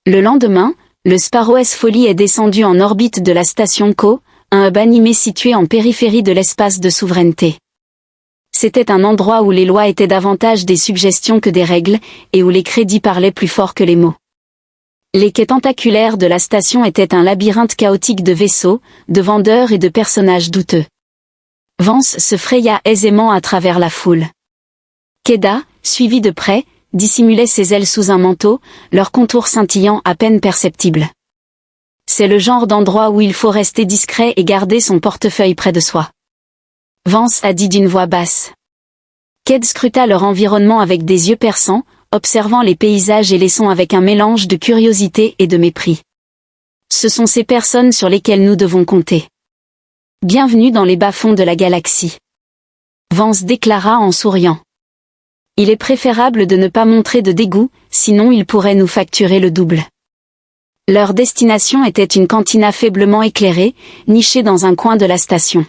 Le lendemain, le Sparrow S Folly est descendu en orbite de la station Co, un hub animé situé en périphérie de l'espace de souveraineté. C'était un endroit où les lois étaient davantage des suggestions que des règles, et où les crédits parlaient plus fort que les mots. Les quais tentaculaires de la station étaient un labyrinthe chaotique de vaisseaux, de vendeurs et de personnages douteux. Vance se fraya aisément à travers la foule. Keda, suivi de près, dissimulait ses ailes sous un manteau, leur contour scintillant à peine perceptible. C'est le genre d'endroit où il faut rester discret et garder son portefeuille près de soi. Vance a dit d'une voix basse. Ked scruta leur environnement avec des yeux perçants, observant les paysages et les sons avec un mélange de curiosité et de mépris. Ce sont ces personnes sur lesquelles nous devons compter. Bienvenue dans les bas-fonds de la galaxie. Vance déclara en souriant. Il est préférable de ne pas montrer de dégoût, sinon ils pourraient nous facturer le double. Leur destination était une cantina faiblement éclairée, nichée dans un coin de la station.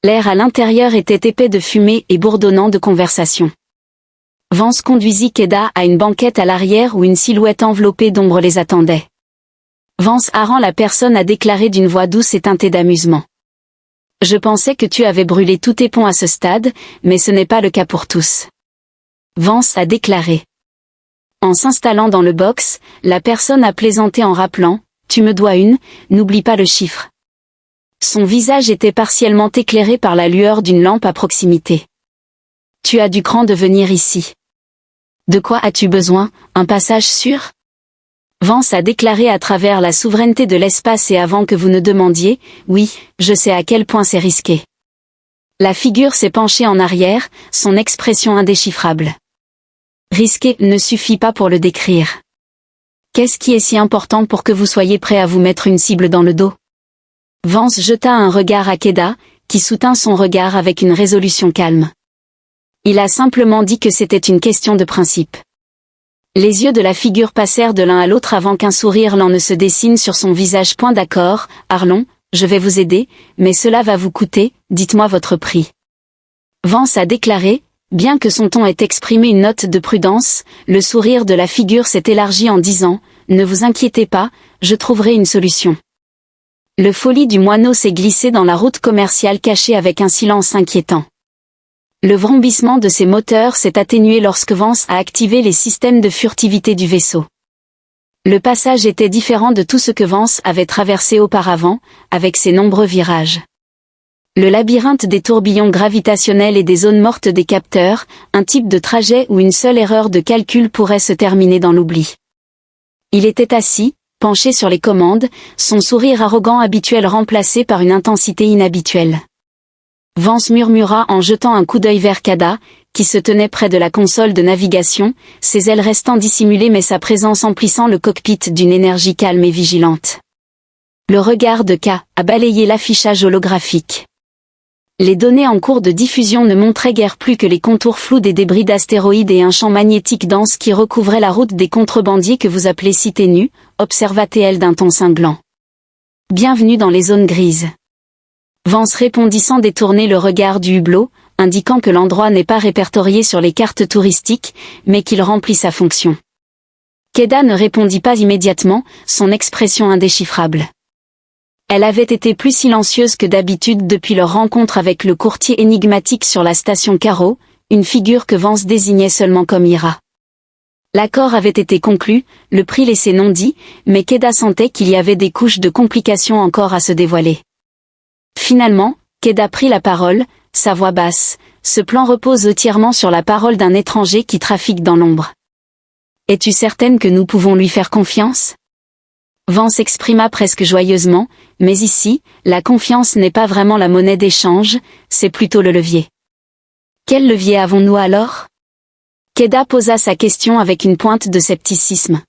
L'air à l'intérieur était épais de fumée et bourdonnant de conversation. Vance conduisit Keda à une banquette à l'arrière où une silhouette enveloppée d'ombre les attendait. Vance harangue la personne a déclaré d'une voix douce et teintée d'amusement. « Je pensais que tu avais brûlé tous tes ponts à ce stade, mais ce n'est pas le cas pour tous. » Vance a déclaré. En s'installant dans le box, la personne a plaisanté en rappelant « Tu me dois une, n'oublie pas le chiffre. » Son visage était partiellement éclairé par la lueur d'une lampe à proximité. « Tu as du cran de venir ici. De quoi as-tu besoin, un passage sûr ?» Vance a déclaré à travers la souveraineté de l'espace et avant que vous ne demandiez « Oui, je sais à quel point c'est risqué. » La figure s'est penchée en arrière, son expression indéchiffrable. Risqué ne suffit pas pour le décrire. Qu'est-ce qui est si important pour que vous soyez prêt à vous mettre une cible dans le dos? Vance jeta un regard à Keda, qui soutint son regard avec une résolution calme. Il a simplement dit que c'était une question de principe. Les yeux de la figure passèrent de l'un à l'autre avant qu'un sourire lent ne se dessine sur son visage. Point d'accord, Arlon, je vais vous aider, mais cela va vous coûter, dites-moi votre prix. Vance a déclaré. Bien que son ton ait exprimé une note de prudence, le sourire de la figure s'est élargi en disant « Ne vous inquiétez pas, je trouverai une solution. » Le folie du moineau s'est glissé dans la route commerciale cachée avec un silence inquiétant. Le vrombissement de ses moteurs s'est atténué lorsque Vance a activé les systèmes de furtivité du vaisseau. Le passage était différent de tout ce que Vance avait traversé auparavant, avec ses nombreux virages. Le labyrinthe des tourbillons gravitationnels et des zones mortes des capteurs, un type de trajet où une seule erreur de calcul pourrait se terminer dans l'oubli. Il était assis, penché sur les commandes, son sourire arrogant habituel remplacé par une intensité inhabituelle. Vance murmura en jetant un coup d'œil vers Keda, qui se tenait près de la console de navigation, ses ailes restant dissimulées mais sa présence emplissant le cockpit d'une énergie calme et vigilante. Le regard de K a balayé l'affichage holographique. Les données en cours de diffusion ne montraient guère plus que les contours flous des débris d'astéroïdes et un champ magnétique dense qui recouvrait la route des contrebandiers que vous appelez Cité Nue, observa-t-elle d'un ton cinglant. Bienvenue dans les zones grises. Vance répondit sans détourner le regard du hublot, indiquant que l'endroit n'est pas répertorié sur les cartes touristiques, mais qu'il remplit sa fonction. Keda ne répondit pas immédiatement, son expression indéchiffrable. Elle avait été plus silencieuse que d'habitude depuis leur rencontre avec le courtier énigmatique sur la station Caro, une figure que Vance désignait seulement comme Ira. L'accord avait été conclu, le prix laissé non dit, mais Keda sentait qu'il y avait des couches de complications encore à se dévoiler. Finalement, Keda prit la parole, sa voix basse. Ce plan repose entièrement sur la parole d'un étranger qui trafique dans l'ombre. Es-tu certaine que nous pouvons lui faire confiance? Vance exprima presque joyeusement, mais ici, la confiance n'est pas vraiment la monnaie d'échange, c'est plutôt le levier. Quel levier avons-nous alors? Keda posa sa question avec une pointe de scepticisme.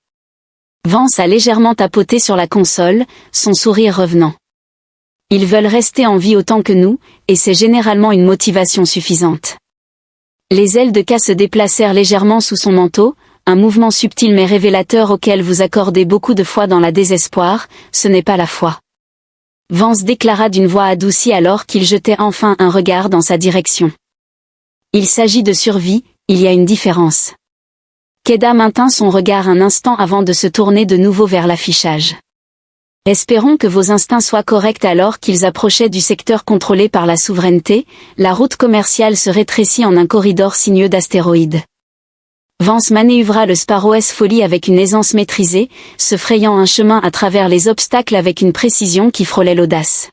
Vance a légèrement tapoté sur la console, son sourire revenant. Ils veulent rester en vie autant que nous, et c'est généralement une motivation suffisante. Les ailes de K se déplacèrent légèrement sous son manteau, un mouvement subtil mais révélateur auquel vous accordez beaucoup de foi dans la désespoir, ce n'est pas la foi. Vance déclara d'une voix adoucie alors qu'il jetait enfin un regard dans sa direction. Il s'agit de survie, il y a une différence. Keda maintint son regard un instant avant de se tourner de nouveau vers l'affichage. Espérons que vos instincts soient corrects. Alors qu'ils approchaient du secteur contrôlé par la souveraineté, la route commerciale se rétrécit en un corridor sinueux d'astéroïdes. Vance manœuvra le Sparrow S-Folly avec une aisance maîtrisée, se frayant un chemin à travers les obstacles avec une précision qui frôlait l'audace.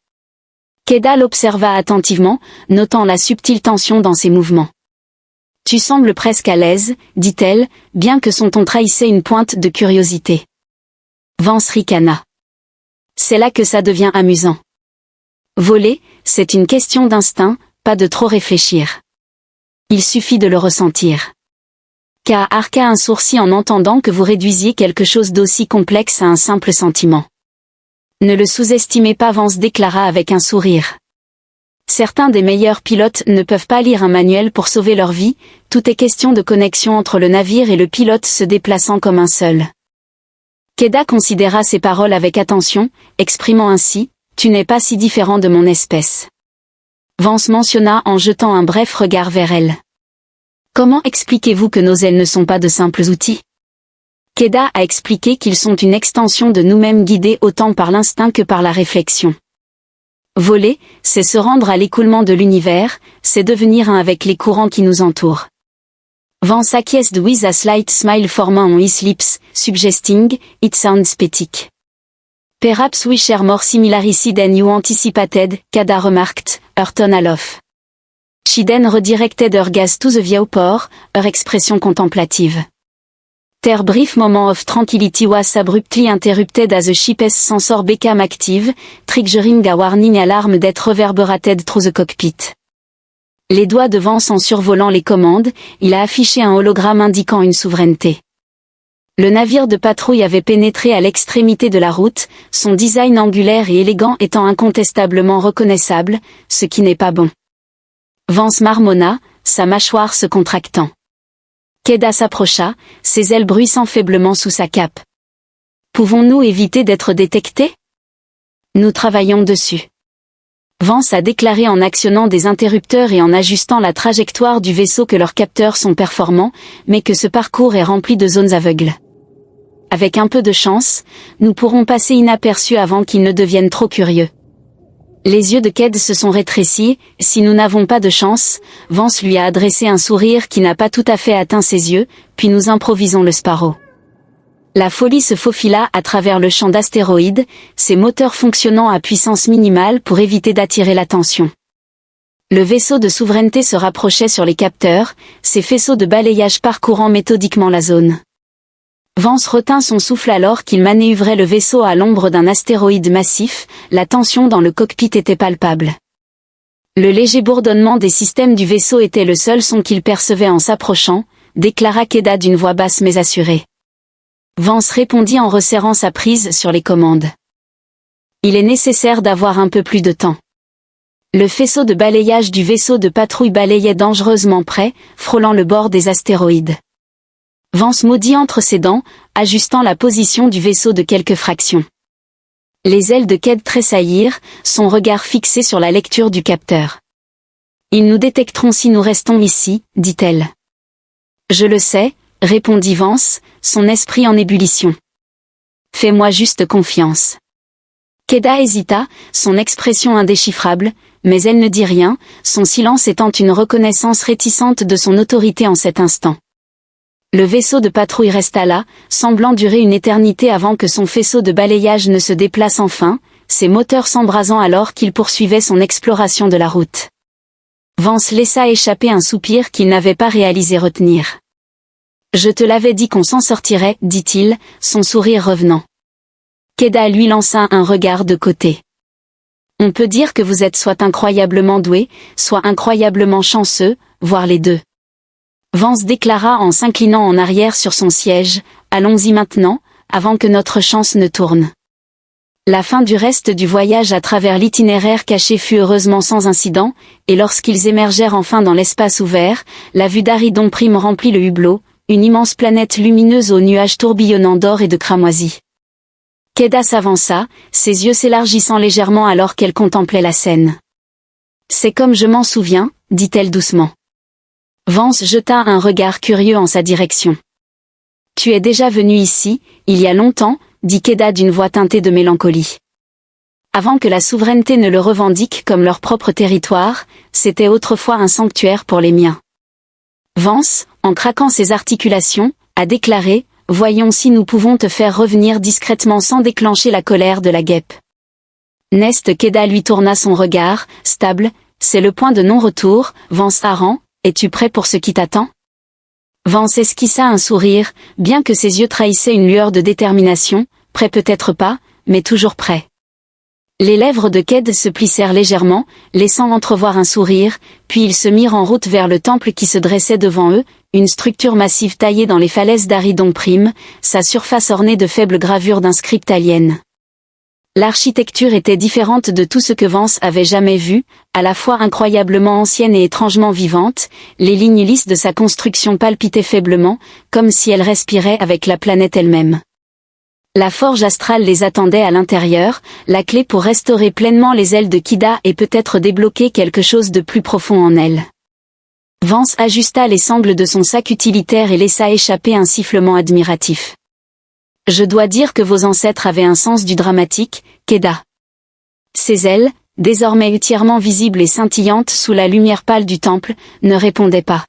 Keda l'observa attentivement, notant la subtile tension dans ses mouvements. « Tu sembles presque à l'aise, dit-elle, bien que son ton trahissait une pointe de curiosité. » Vance ricana. « C'est là que ça devient amusant. Voler, c'est une question d'instinct, pas de trop réfléchir. Il suffit de le ressentir. » K arqua un sourcil en entendant que vous réduisiez quelque chose d'aussi complexe à un simple sentiment. Ne le sous-estimez pas, Vance déclara avec un sourire. Certains des meilleurs pilotes ne peuvent pas lire un manuel pour sauver leur vie, tout est question de connexion entre le navire et le pilote se déplaçant comme un seul. Keda considéra ces paroles avec attention, exprimant ainsi « Tu n'es pas si différent de mon espèce ». Vance mentionna en jetant un bref regard vers elle. Comment expliquez-vous que nos ailes ne sont pas de simples outils? Keda a expliqué qu'ils sont une extension de nous-mêmes guidés autant par l'instinct que par la réflexion. Voler, c'est se rendre à l'écoulement de l'univers, c'est devenir un avec les courants qui nous entourent. Vance acquiesced with a slight smile formant on his lips, suggesting, it sounds poetic. Perhaps we share more similarity than you anticipated, Keda remarked, her tone aloft. She then redirected her gaze to the viewport, her expression contemplative. Their brief moment of tranquility was abruptly interrupted as the ship's sensor became active, triggering a warning alarm that reverberated through the cockpit. Les doigts de Vance en survolant les commandes, il a affiché un hologramme indiquant une souveraineté. Le navire de patrouille avait pénétré à l'extrémité de la route, son design angulaire et élégant étant incontestablement reconnaissable, ce qui n'est pas bon. Vance marmonna, sa mâchoire se contractant. Keda s'approcha, ses ailes bruissant faiblement sous sa cape. Pouvons-nous éviter d'être détectés? Nous travaillons dessus. Vance a déclaré en actionnant des interrupteurs et en ajustant la trajectoire du vaisseau que leurs capteurs sont performants, mais que ce parcours est rempli de zones aveugles. Avec un peu de chance, nous pourrons passer inaperçus avant qu'ils ne deviennent trop curieux. Les yeux de Ked se sont rétrécis, si nous n'avons pas de chance, Vance lui a adressé un sourire qui n'a pas tout à fait atteint ses yeux, puis nous improvisons le Sparrow. La Folly se faufila à travers le champ d'astéroïdes, ses moteurs fonctionnant à puissance minimale pour éviter d'attirer l'attention. Le vaisseau de souveraineté se rapprochait sur les capteurs, ses faisceaux de balayage parcourant méthodiquement la zone. Vance retint son souffle alors qu'il manœuvrait le vaisseau à l'ombre d'un astéroïde massif, la tension dans le cockpit était palpable. Le léger bourdonnement des systèmes du vaisseau était le seul son qu'il percevait en s'approchant, déclara Keda d'une voix basse mais assurée. Vance répondit en resserrant sa prise sur les commandes. Il est nécessaire d'avoir un peu plus de temps. Le faisceau de balayage du vaisseau de patrouille balayait dangereusement près, frôlant le bord des astéroïdes. Vance maudit entre ses dents, ajustant la position du vaisseau de quelques fractions. Les ailes de Ked tressaillirent, son regard fixé sur la lecture du capteur. « Ils nous détecteront si nous restons ici, dit-elle. »« Je le sais, » répondit Vance, son esprit en ébullition. « Fais-moi juste confiance. » Keda hésita, son expression indéchiffrable, mais elle ne dit rien, son silence étant une reconnaissance réticente de son autorité en cet instant. Le vaisseau de patrouille resta là, semblant durer une éternité avant que son faisceau de balayage ne se déplace enfin, ses moteurs s'embrasant alors qu'il poursuivait son exploration de la route. Vance laissa échapper un soupir qu'il n'avait pas réalisé retenir. « Je te l'avais dit qu'on s'en sortirait, dit-il, son sourire revenant. Keda lui lança un regard de côté. « On peut dire que vous êtes soit incroyablement doué, soit incroyablement chanceux, voire les deux. » Vance déclara en s'inclinant en arrière sur son siège, « Allons-y maintenant, avant que notre chance ne tourne. » La fin du reste du voyage à travers l'itinéraire caché fut heureusement sans incident, et lorsqu'ils émergèrent enfin dans l'espace ouvert, la vue d'Aridon Prime remplit le hublot, une immense planète lumineuse aux nuages tourbillonnants d'or et de cramoisie. Keda s'avança, ses yeux s'élargissant légèrement alors qu'elle contemplait la scène. « C'est comme je m'en souviens, » dit-elle doucement. Vance jeta un regard curieux en sa direction. « Tu es déjà venu ici, il y a longtemps » dit Keda d'une voix teintée de mélancolie. Avant que la souveraineté ne le revendique comme leur propre territoire, c'était autrefois un sanctuaire pour les miens. Vance, en craquant ses articulations, a déclaré « Voyons si nous pouvons te faire revenir discrètement sans déclencher la colère de la guêpe. » Nest Keda lui tourna son regard, stable, « C'est le point de non-retour, Vance Aran, es-tu prêt pour ce qui t'attend ?» Vance esquissa un sourire, bien que ses yeux trahissaient une lueur de détermination, prêt peut-être pas, mais toujours prêt. Les lèvres de Ked se plissèrent légèrement, laissant entrevoir un sourire, puis ils se mirent en route vers le temple qui se dressait devant eux, une structure massive taillée dans les falaises d'Aridon Prime, sa surface ornée de faibles gravures d'un script alien. L'architecture était différente de tout ce que Vance avait jamais vu, à la fois incroyablement ancienne et étrangement vivante, les lignes lisses de sa construction palpitaient faiblement, comme si elle respirait avec la planète elle-même. La forge astrale les attendait à l'intérieur, la clé pour restaurer pleinement les ailes de Kida et peut-être débloquer quelque chose de plus profond en elle. Vance ajusta les sangles de son sac utilitaire et laissa échapper un sifflement admiratif. « Je dois dire que vos ancêtres avaient un sens du dramatique, Keda. » Ses ailes, désormais entièrement visibles et scintillantes sous la lumière pâle du temple, ne répondaient pas.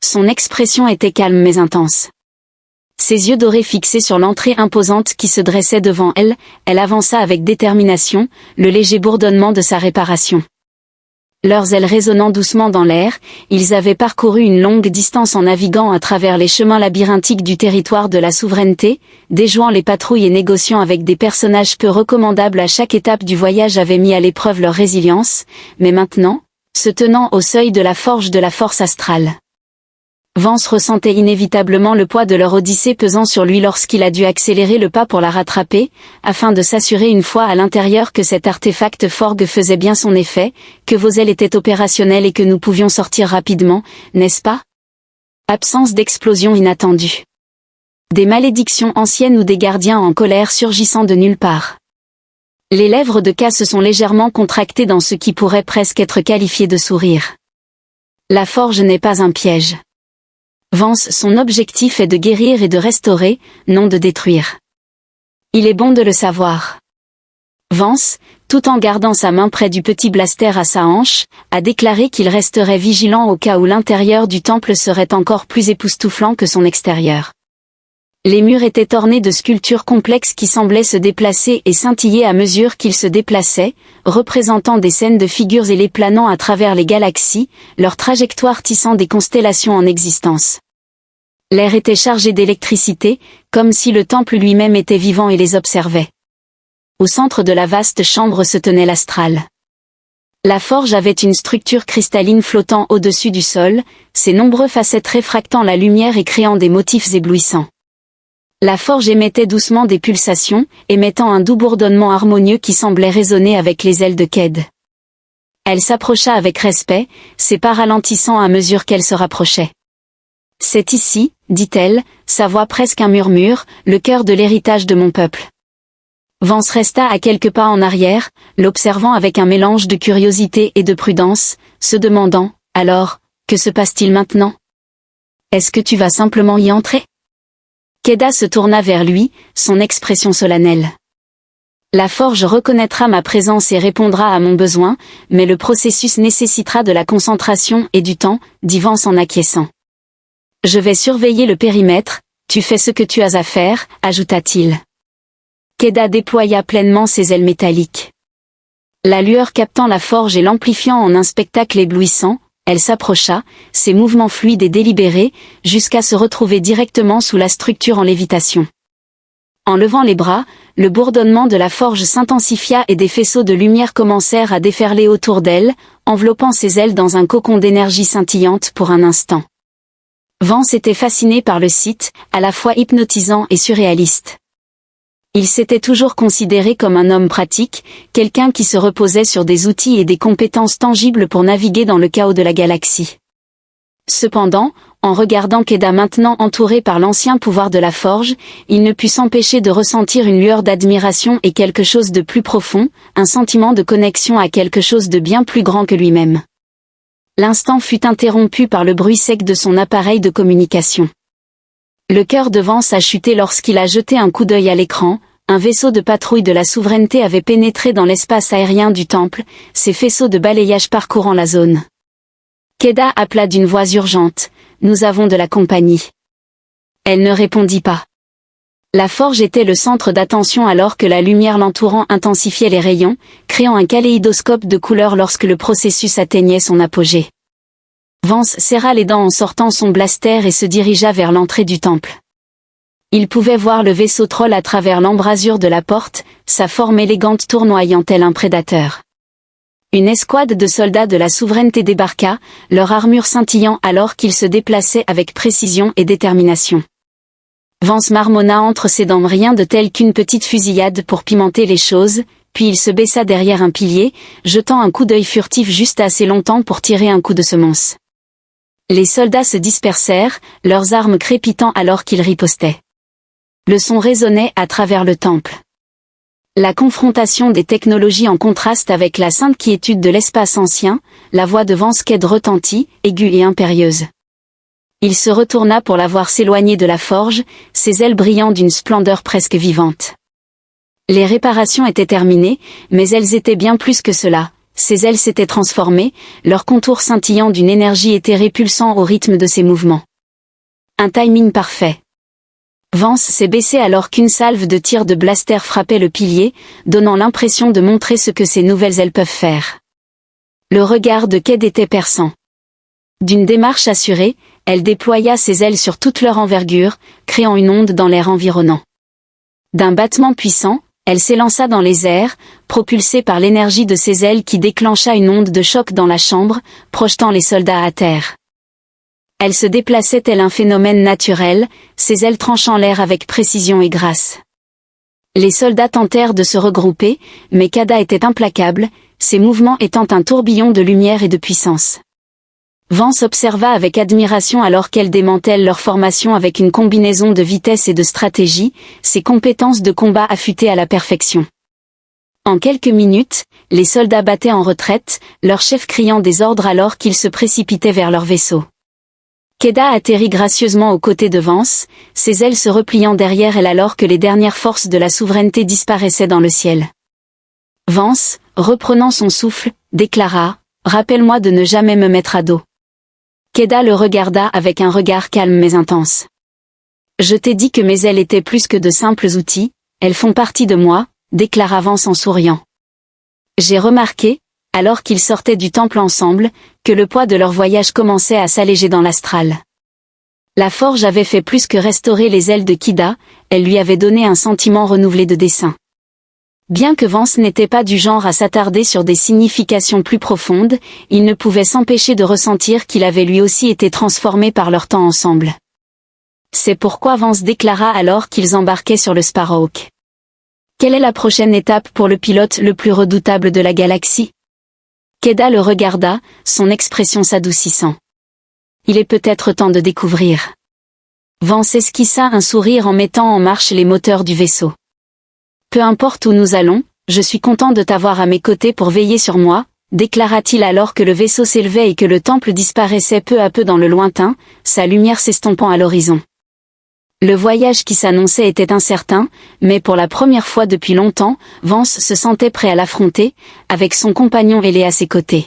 Son expression était calme mais intense. Ses yeux dorés fixés sur l'entrée imposante qui se dressait devant elle, elle avança avec détermination, le léger bourdonnement de sa réparation. Leurs ailes résonnant doucement dans l'air, ils avaient parcouru une longue distance en naviguant à travers les chemins labyrinthiques du territoire de la souveraineté, déjouant les patrouilles et négociant avec des personnages peu recommandables à chaque étape du voyage avaient mis à l'épreuve leur résilience, mais maintenant, se tenant au seuil de la forge de la force astrale. Vance ressentait inévitablement le poids de leur odyssée pesant sur lui lorsqu'il a dû accélérer le pas pour la rattraper, afin de s'assurer une fois à l'intérieur que cet artefact Forge faisait bien son effet, que vos ailes étaient opérationnelles et que nous pouvions sortir rapidement, n'est-ce pas? Absence d'explosion inattendue. Des malédictions anciennes ou des gardiens en colère surgissant de nulle part. Les lèvres de K se sont légèrement contractées dans ce qui pourrait presque être qualifié de sourire. La forge n'est pas un piège. Vance, son objectif est de guérir et de restaurer, non de détruire. Il est bon de le savoir. Vance, tout en gardant sa main près du petit blaster à sa hanche, a déclaré qu'il resterait vigilant au cas où l'intérieur du temple serait encore plus époustouflant que son extérieur. Les murs étaient ornés de sculptures complexes qui semblaient se déplacer et scintiller à mesure qu'ils se déplaçaient, représentant des scènes de figures ailées planant à travers les galaxies, leur trajectoire tissant des constellations en existence. L'air était chargé d'électricité, comme si le temple lui-même était vivant et les observait. Au centre de la vaste chambre se tenait l'astral. La forge avait une structure cristalline flottant au-dessus du sol, ses nombreuses facettes réfractant la lumière et créant des motifs éblouissants. La forge émettait doucement des pulsations, émettant un doux bourdonnement harmonieux qui semblait résonner avec les ailes de Ked. Elle s'approcha avec respect, ses pas ralentissant à mesure qu'elle se rapprochait. « C'est ici, dit-elle, sa voix presque un murmure, le cœur de l'héritage de mon peuple. » Vance resta à quelques pas en arrière, l'observant avec un mélange de curiosité et de prudence, se demandant, alors, que se passe-t-il maintenant? Est-ce que tu vas simplement y entrer? Keda se tourna vers lui, son expression solennelle. La forge reconnaîtra ma présence et répondra à mon besoin, mais le processus nécessitera de la concentration et du temps, dit Vance en acquiesçant. Je vais surveiller le périmètre, tu fais ce que tu as à faire, ajouta-t-il. Keda déploya pleinement ses ailes métalliques. La lueur captant la forge et l'amplifiant en un spectacle éblouissant, elle s'approcha, ses mouvements fluides et délibérés, jusqu'à se retrouver directement sous la structure en lévitation. En levant les bras, le bourdonnement de la forge s'intensifia et des faisceaux de lumière commencèrent à déferler autour d'elle, enveloppant ses ailes dans un cocon d'énergie scintillante pour un instant. Vance était fasciné par le site, à la fois hypnotisant et surréaliste. Il s'était toujours considéré comme un homme pratique, quelqu'un qui se reposait sur des outils et des compétences tangibles pour naviguer dans le chaos de la galaxie. Cependant, en regardant Keda maintenant entouré par l'ancien pouvoir de la forge, il ne put s'empêcher de ressentir une lueur d'admiration et quelque chose de plus profond, un sentiment de connexion à quelque chose de bien plus grand que lui-même. L'instant fut interrompu par le bruit sec de son appareil de communication. Le cœur de Vance a chuté lorsqu'il a jeté un coup d'œil à l'écran, Un vaisseau de patrouille de la souveraineté avait pénétré dans l'espace aérien du temple, ses faisceaux de balayage parcourant la zone. Keda appela d'une voix urgente, « Nous avons de la compagnie. » Elle ne répondit pas. La forge était le centre d'attention alors que la lumière l'entourant intensifiait les rayons, créant un kaléidoscope de couleurs lorsque le processus atteignait son apogée. Vance serra les dents en sortant son blaster et se dirigea vers l'entrée du temple. Il pouvait voir le vaisseau troll à travers l'embrasure de la porte, sa forme élégante tournoyant tel un prédateur. Une escouade de soldats de la souveraineté débarqua, leur armure scintillant alors qu'ils se déplaçaient avec précision et détermination. Vance marmonna entre ses dents rien de tel qu'une petite fusillade pour pimenter les choses, puis il se baissa derrière un pilier, jetant un coup d'œil furtif juste assez longtemps pour tirer un coup de semonce. Les soldats se dispersèrent, leurs armes crépitant alors qu'ils ripostaient. Le son résonnait à travers le temple. La confrontation des technologies en contraste avec la sainte quiétude de l'espace ancien, la voix de Vance Ked retentit, aiguë et impérieuse. Il se retourna pour la voir s'éloigner de la forge, ses ailes brillant d'une splendeur presque vivante. Les réparations étaient terminées, mais elles étaient bien plus que cela. Ses ailes s'étaient transformées, leurs contours scintillant d'une énergie éthérée pulsant au rythme de ses mouvements. Un timing parfait. Vance s'est baissé alors qu'une salve de tirs de blaster frappait le pilier, donnant l'impression de montrer ce que ces nouvelles ailes peuvent faire. Le regard de Ked était perçant. D'une démarche assurée, elle déploya ses ailes sur toute leur envergure, créant une onde dans l'air environnant. D'un battement puissant, elle s'élança dans les airs, propulsée par l'énergie de ses ailes qui déclencha une onde de choc dans la chambre, projetant les soldats à terre. Elle se déplaçait tel un phénomène naturel, ses ailes tranchant l'air avec précision et grâce. Les soldats tentèrent de se regrouper, mais Keda était implacable, ses mouvements étant un tourbillon de lumière et de puissance. Vance observa avec admiration alors qu'elle démantèle leur formation avec une combinaison de vitesse et de stratégie, ses compétences de combat affûtées à la perfection. En quelques minutes, les soldats battaient en retraite, leur chef criant des ordres alors qu'ils se précipitaient vers leur vaisseau. Keda atterrit gracieusement aux côtés de Vance, ses ailes se repliant derrière elle alors que les dernières forces de la souveraineté disparaissaient dans le ciel. Vance, reprenant son souffle, déclara « Rappelle-moi de ne jamais me mettre à dos. » Keda le regarda avec un regard calme mais intense. « Je t'ai dit que mes ailes étaient plus que de simples outils, elles font partie de moi, » déclara Vance en souriant. J'ai remarqué, alors qu'ils sortaient du temple ensemble, que le poids de leur voyage commençait à s'alléger dans l'astral. La forge avait fait plus que restaurer les ailes de Kida, elle lui avait donné un sentiment renouvelé de dessein. Bien que Vance n'était pas du genre à s'attarder sur des significations plus profondes, il ne pouvait s'empêcher de ressentir qu'il avait lui aussi été transformé par leur temps ensemble. C'est pourquoi Vance déclara alors qu'ils embarquaient sur le Sparrowhawk. Quelle est la prochaine étape pour le pilote le plus redoutable de la galaxie? Keda le regarda, son expression s'adoucissant. Il est peut-être temps de découvrir. Vance esquissa un sourire en mettant en marche les moteurs du vaisseau. Peu importe où nous allons, je suis content de t'avoir à mes côtés pour veiller sur moi, déclara-t-il alors que le vaisseau s'élevait et que le temple disparaissait peu à peu dans le lointain, sa lumière s'estompant à l'horizon. Le voyage qui s'annonçait était incertain, mais pour la première fois depuis longtemps, Vance se sentait prêt à l'affronter, avec son compagnon ailé à ses côtés.